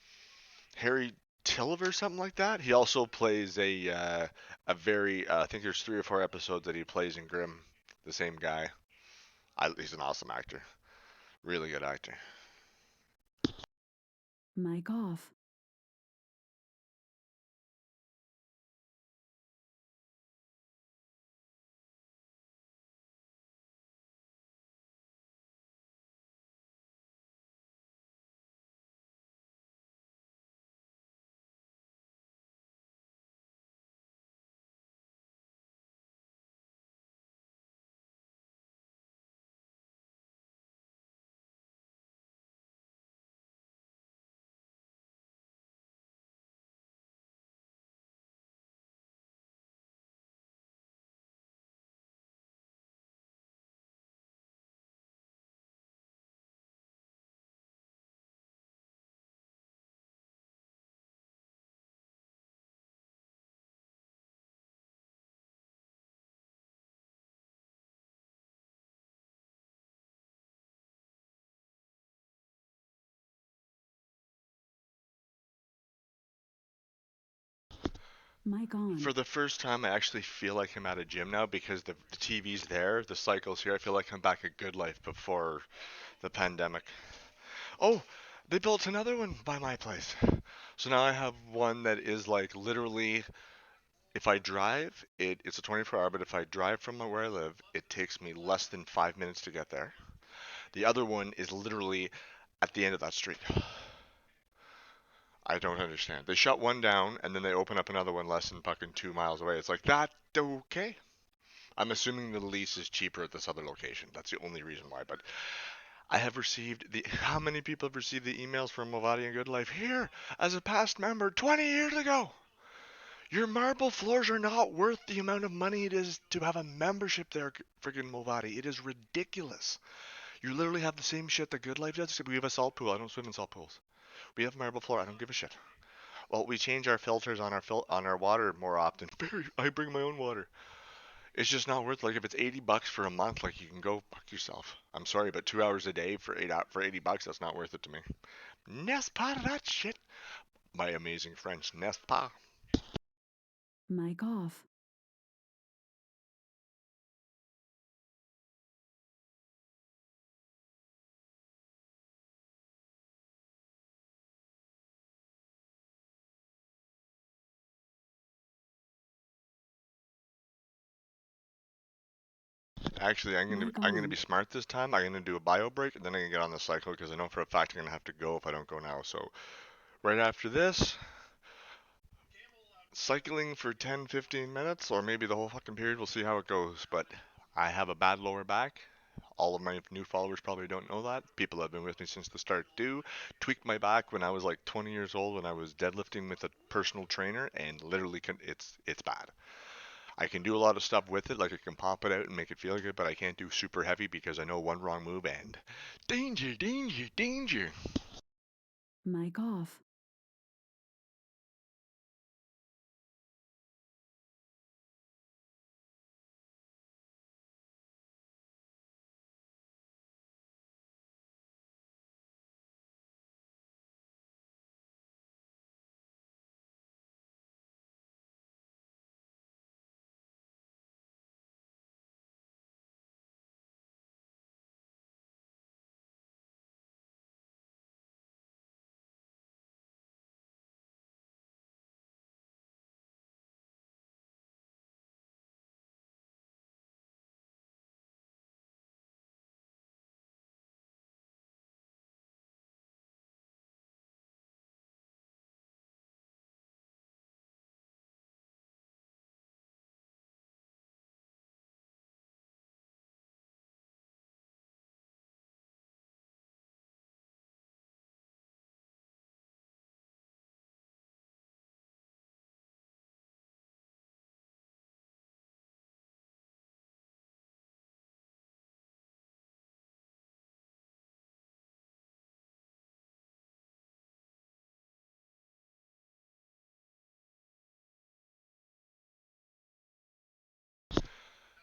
Harry Tilliver, something like that. He also plays a very I think there's 3 or 4 episodes that he plays in Grimm, the same guy. He's an awesome actor, really good actor. Mic off. Mic on. For the first time, I actually feel like I'm at a gym now because the TV's there, the cycle's here. I feel like I'm back at Good Life before the pandemic. Oh, they built another one by my place. So now I have one that is like literally, if I drive, it's a 24 hour, but if I drive from where I live, it takes me less than 5 minutes to get there. The other one is literally at the end of that street. I don't understand. They shut one down and then they open up another one less than fucking 2 miles away. It's like, that okay? I'm assuming the lease is cheaper at this other location. That's the only reason why. But I have received the. How many people have received the emails from Movati and Good Life? Here, as a past member 20 years ago, your marble floors are not worth the amount of money it is to have a membership there, friggin' Movati. It is ridiculous. You literally have the same shit that Good Life does, except we have a salt pool. I don't swim in salt pools. We have marble floor. I don't give a shit. Well, we change our filters on our water more often. I bring my own water. It's just not worth, like, if it's $80 for a month, like, you can go fuck yourself. I'm sorry, but 2 hours a day for $80, that's not worth it to me. N'est-ce pas that shit? My amazing French, n'est-ce pas? Mic off. Actually, Mic I'm gonna on. be smart this time. I'm gonna do a bio break and then I can get on the cycle because I know for a fact I'm gonna have to go if I don't go now. So right after this, cycling for 10, 15 minutes, or maybe the whole fucking period. We'll see how it goes. But I have a bad lower back. All of my new followers probably don't know that. People that have been with me since the start do. Tweaked my back when I was like 20 years old when I was deadlifting with a personal trainer, and literally it's bad. I can do a lot of stuff with it, like I can pop it out and make it feel good, but I can't do super heavy because I know one wrong move and danger, danger, danger. Mic off.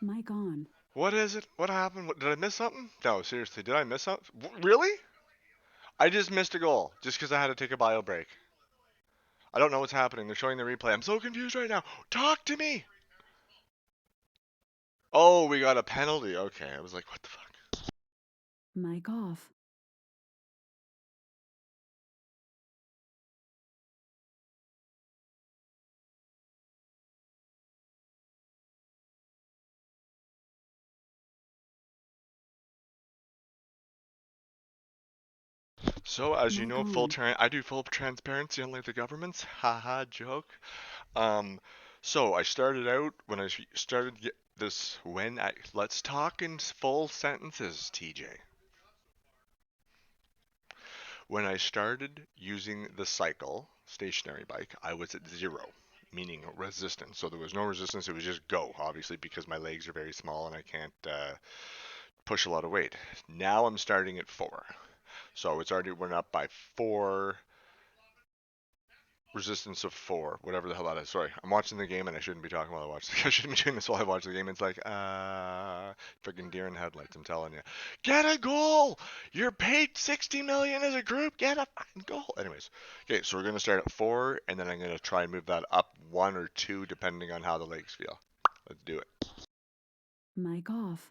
Mic on. What is it? What happened? Did I miss something? No, seriously, did I miss something? Really? I just missed a goal just because I had to take a bio break. I don't know what's happening. They're showing the replay. I'm so confused right now. Talk to me. Oh, we got a penalty. Okay, I was like, what the fuck? Mic off. So, as you Mic know, on. I do full transparency, unlike the government's. Haha, joke. Um, so I started out when I started this when I let's talk in full sentences, TJ. When I started using the cycle, stationary bike, I was at zero, meaning resistance. So there was no resistance, it was just go, obviously, because my legs are very small and I can't push a lot of weight. Now I'm starting at four. So it's already went up by four, resistance of four, whatever the hell that is. Sorry, I'm watching the game and I shouldn't be talking while I watch. I shouldn't be doing this while I watch the game. It's like, Freaking deer in headlights, I'm telling you. Get a goal! You're paid 60 million as a group. Get a fucking goal. Anyways, okay, so we're gonna start at 4, and then I'm gonna try and move that up 1 or 2 depending on how the legs feel. Let's do it. Mic off.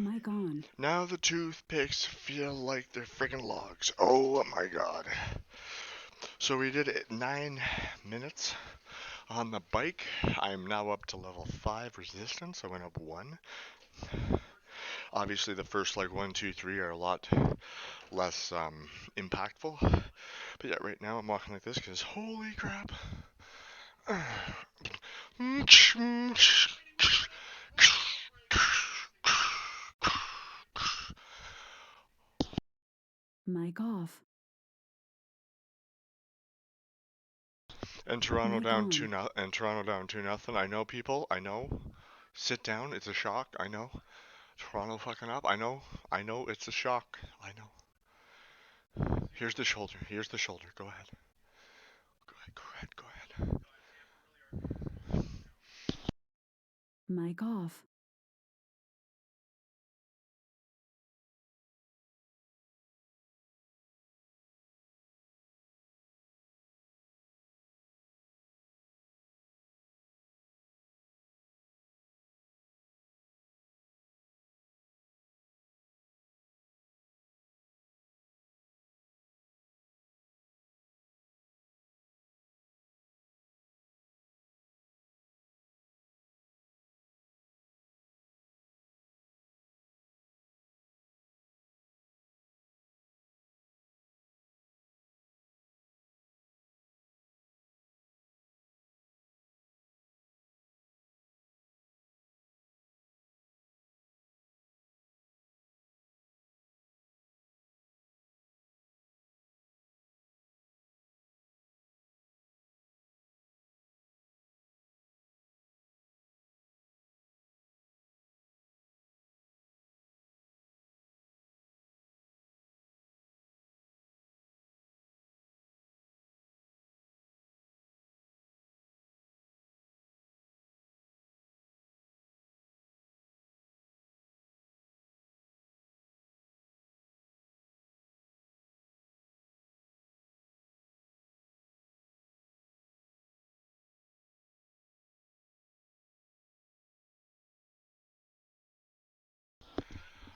Mic on. Now the toothpicks feel like they're friggin' logs. Oh my god. So we did it 9 minutes on the bike. I'm now up to level 5 resistance. I went up 1. Obviously the first like 1, 2, 3 are a lot less impactful. But yeah, right now I'm walking like this because holy crap. Mic off. And Toronto Mic down on. 2-0. I know people. I know. Sit down. It's a shock. I know. Toronto fucking up. I know. I know. It's a shock. I know. Here's the shoulder. Here's the shoulder. Go ahead. Go ahead. Go ahead. Go ahead. Mic off.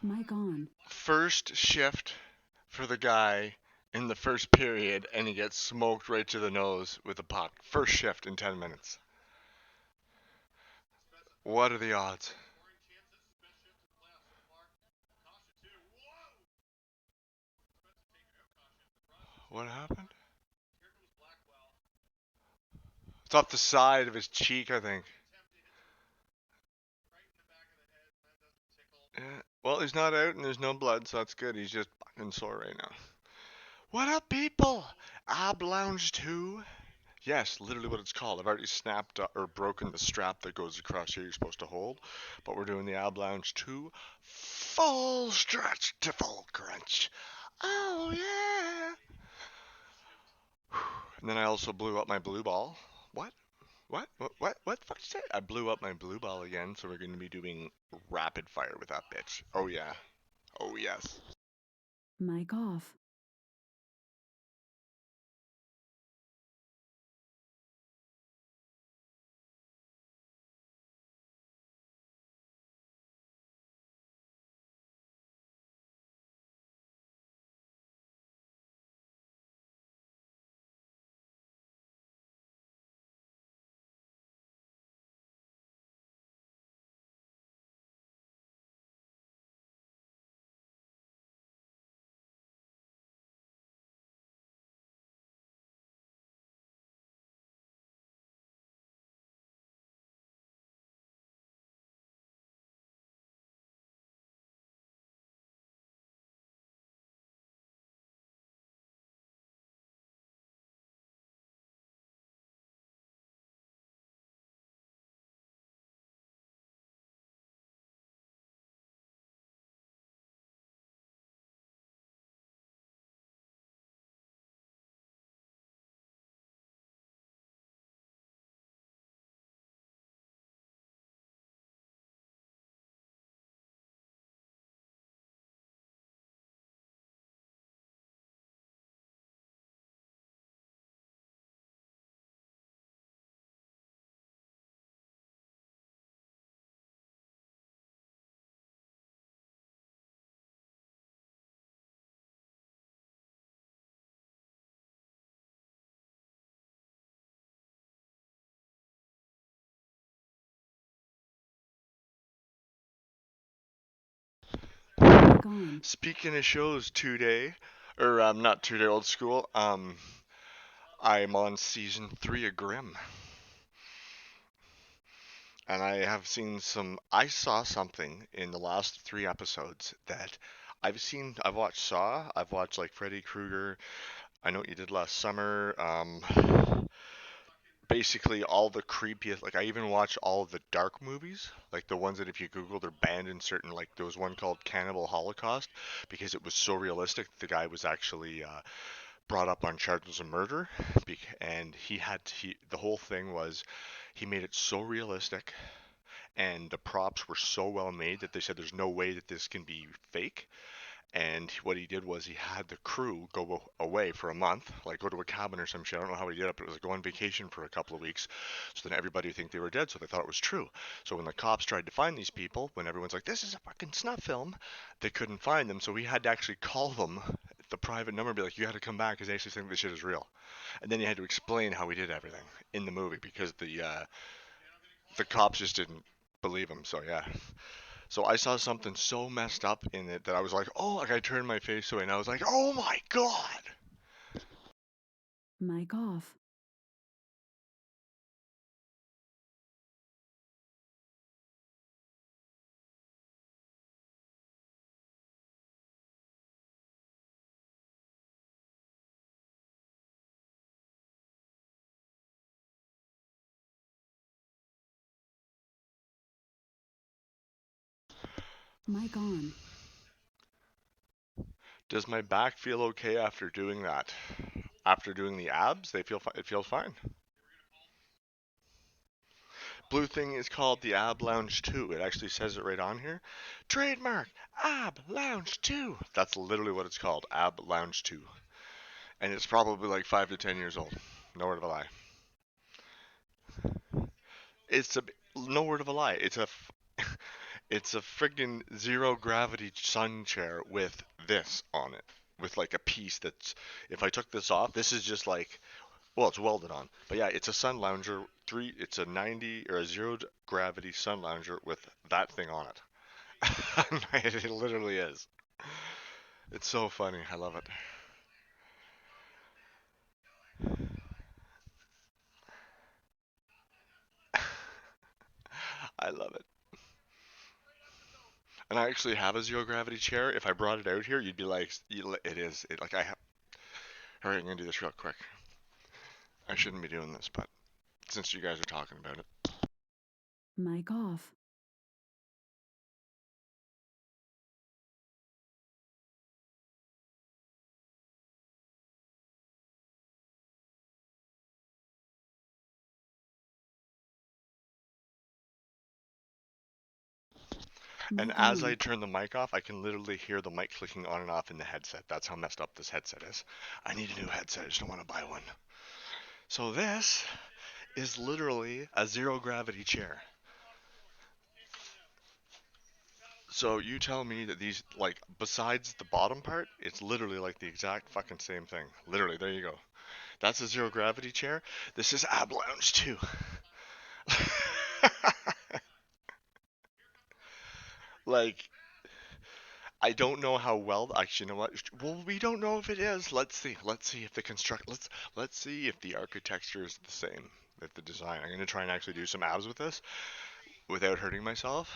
Mic on. First shift for the guy in the first period, and he gets smoked right to the nose with a puck. First shift in 10 minutes. What are the odds? What happened? It's off the side of his cheek, I think. Yeah. Well, he's not out and there's no blood, so that's good. He's just fucking sore right now. What up, people? Ab Lounge 2? Yes, literally what it's called. I've already snapped or broken the strap that goes across here you're supposed to hold. But we're doing the Ab Lounge 2 full stretch to full crunch. Oh, yeah. And then I also blew up my blue ball. What? What the fuck did you say? I blew up my blue ball again, so we're going to be doing rapid fire with that bitch. Oh, yeah. Oh, yes. Mic off. Mic on. Speaking of shows today, or not today, old school. I'm on season 3 of Grimm, and I have seen some. I saw something in the last 3 episodes that I've seen. I've watched Saw. I've watched like Freddy Krueger. I know what you did last summer. Basically all the creepiest. Like I even watched all of the dark movies, like the ones that if you Google they're banned in certain. Like there was one called Cannibal Holocaust because it was so realistic. The guy was actually brought up on charges of murder, and the whole thing was he made it so realistic, and the props were so well made that they said there's no way that this can be fake. And what he did was he had the crew go away for a month, like go to a cabin or some shit. I don't know how he did it, but it was like go on vacation for a couple of weeks. So then everybody would think they were dead, so they thought it was true. So when the cops tried to find these people, when everyone's like, "This is a fucking snuff film," they couldn't find them. So he had to actually call them the private number and be like, "You got to come back because they actually think this shit is real." And then he had to explain how he did everything in the movie because the cops just didn't believe him. So yeah. So I saw something so messed up in it that I was like, oh, like I turned my face away and I was like, oh my god. Mic off. Mic on. Does my back feel okay after doing that? After doing the abs, it feels fine. Blue thing is called the Ab Lounge 2. It actually says it right on here. Trademark Ab Lounge 2. That's literally what it's called, Ab Lounge 2. And it's probably like 5 to 10 years old. No word of a lie. It's a no word of a lie. It's a friggin' zero gravity sun chair with this on it. With like a piece that's, if I took this off, this is just like, well, it's welded on. But yeah, it's a sun lounger. It's a 90 or a zero gravity sun lounger with that thing on it. It literally is. It's so funny. I love it. I love it. And I actually have a zero gravity chair. If I brought it out here, you'd be like, it is. It, like I have. All right, I'm gonna do this real quick. I shouldn't be doing this, but since you guys are talking about it. Mic off. And Mic as I on. turn the mic off, I can literally hear the mic clicking on and off in the headset. That's how messed up this headset is. I need a new headset. I just don't want to buy one. So this is literally a zero gravity chair. So you tell me that these, like, besides the bottom part, it's literally like the exact fucking same thing. Literally, there you go. That's a zero gravity chair. This is Ab Lounge 2. Like, I don't know how well. Actually, you know what? Well, we don't know if it is. Let's see. Let's see if the construct. Let's see if the architecture is the same. If the design. I'm gonna try and actually do some abs with this without hurting myself.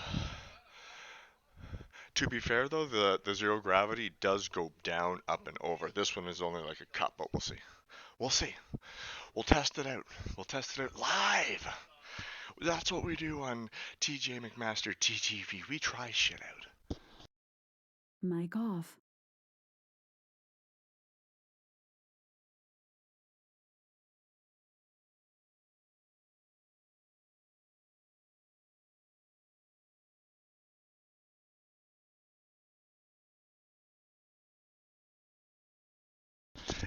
To be fair though, the zero gravity does go down, up, and over. This one is only like a cut, but we'll see. We'll see. We'll test it out. We'll test it out live. That's what we do on TJ McMaster TTV. We try shit out. Mic off.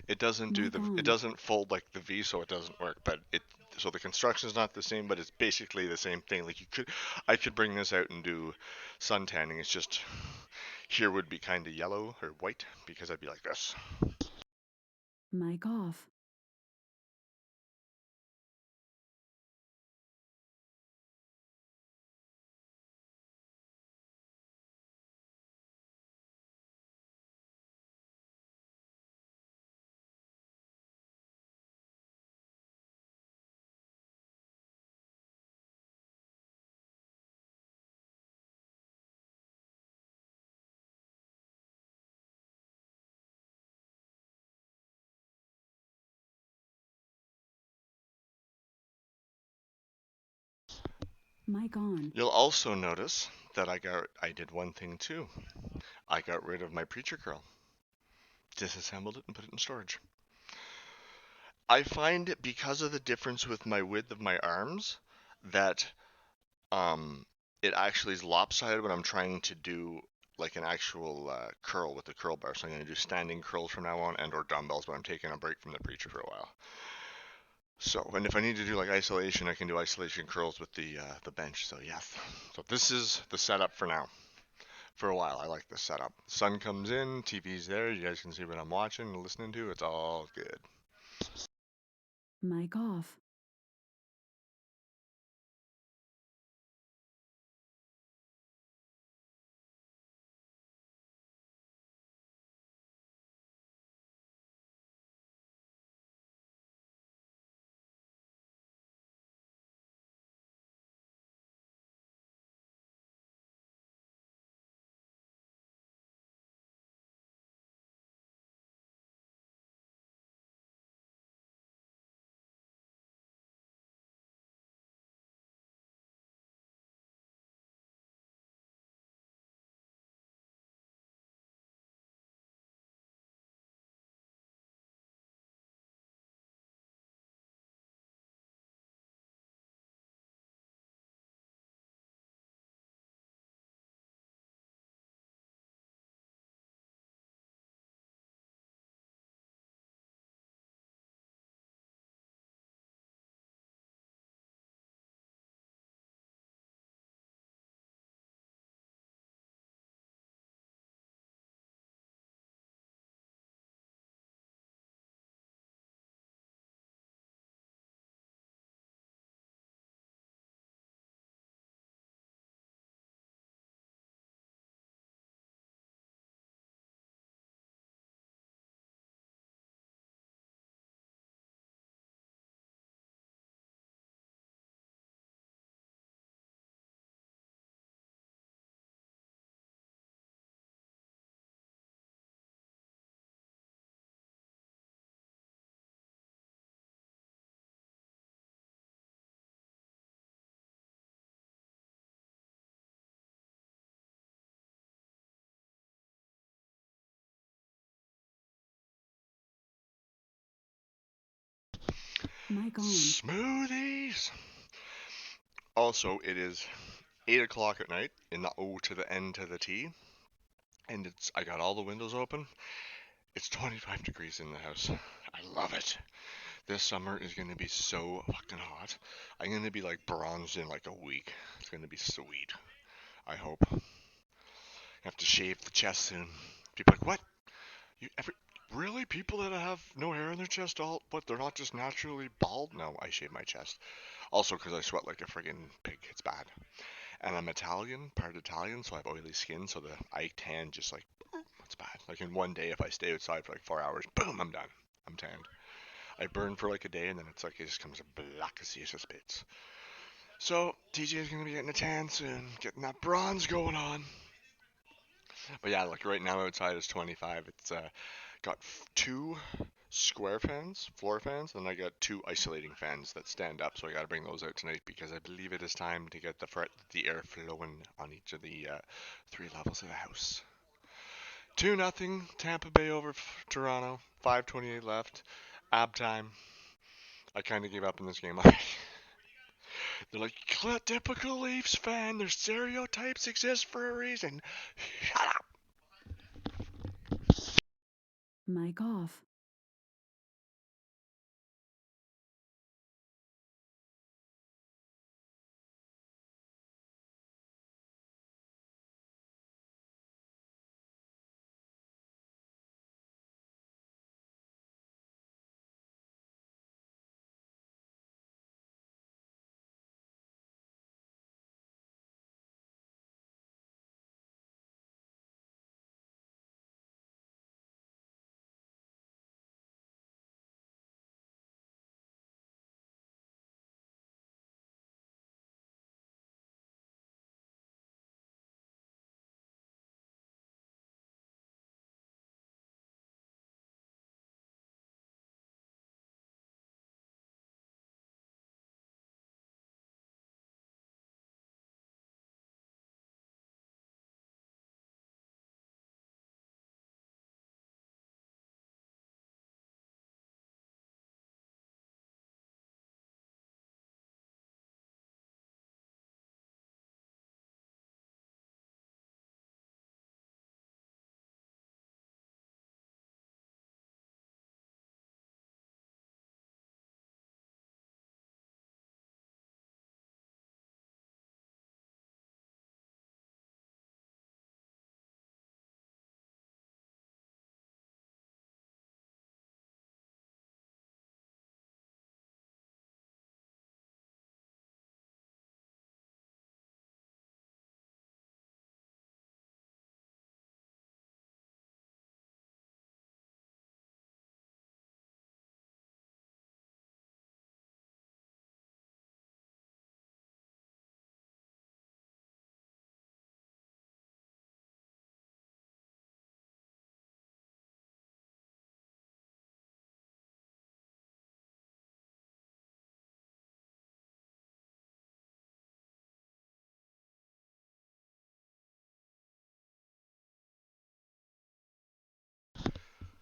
It doesn't do Mic the. It on. doesn't fold like the V, so it doesn't work. But it. So the construction's not the same, but it's basically the same thing. Like I could bring this out and do sun tanning. It's just here would be kind of yellow or white because I'd be like this. Mic off. Mic on. You'll also notice that I did one thing too. I got rid of my preacher curl, disassembled it, and put it in storage. I find because of the difference with my width of my arms that um, it actually is lopsided when I'm trying to do like an actual curl with the curl bar. So I'm going to do standing curls from now on and or dumbbells, but I'm taking a break from the preacher for a while. So, and if I need to do like isolation, I can do isolation curls with the bench. So yes, so this is the setup for now. For a while, I like this setup. Sun comes in, TV's there. You guys can see what I'm watching and listening to. It's all good. Mic off. Mic on. Smoothies. Also, it is 8 o'clock at night in the O to the N to the T, and I got all the windows open. It's 25 degrees in the house. I love it. This summer is gonna be so fucking hot. I'm gonna be like bronzed in like a week. It's gonna be sweet. I hope. I have to shave the chest soon. People are like, what? You ever really people that have no hair on their chest all but they're not just naturally bald? No, I shave my chest. Also because I sweat like a friggin' pig. It's bad. And I'm Italian, part Italian, so I have oily skin, so I tan just like it's bad. Like in one day if I stay outside for like 4 hours, boom, I'm done. I'm tanned. I burn for like a day and then it's like it just comes black as Jesus bits. So TJ is gonna be getting a tan soon, getting that bronze going on. But yeah, like right now outside is 25. It's got two square fans, floor fans, and I got two isolating fans that stand up. So I got to bring those out tonight because I believe it is time to get the air flowing on each of the three levels of the house. 2-0 Tampa Bay over Toronto. 5:28 left. Ab time. I kind of gave up in this game. They're like, typical Leafs fan. Their stereotypes exist for a reason. Shut up. Mic off.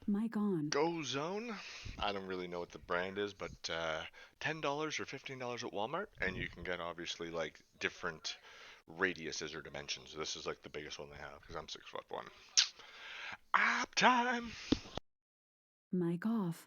Mic on. Go Zone. I don't really know what the brand is, but $10 or $15 at Walmart, and you can get obviously like different radiuses or dimensions. This is like the biggest one they have because I'm 6'1". App time. Mic off.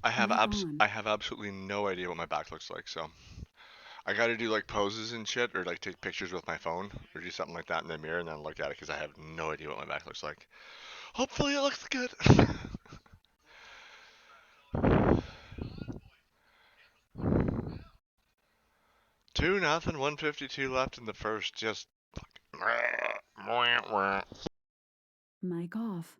Mic on. I have absolutely no idea what my back looks like, so I got to do like poses and shit, or like take pictures with my phone, or do something like that in the mirror, and then look at it because I have no idea what my back looks like. Hopefully, it looks good. 2-0, 152 left in the first. Just. Mic off.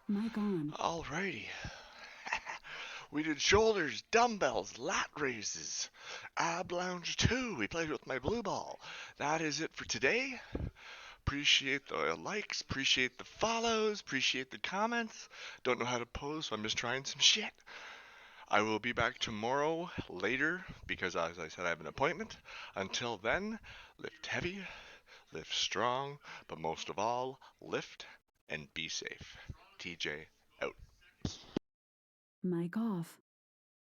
Mic on. Alrighty. We did shoulders, dumbbells, lat raises, ab lounge 2. We played with my blue ball. That is it for today. Appreciate the likes, appreciate the follows, appreciate the comments. Don't know how to pose, so I'm just trying some shit. I will be back tomorrow later because, as I said, I have an appointment. Until then, lift heavy, lift strong, but most of all, lift and be safe. TJ out. Mic off.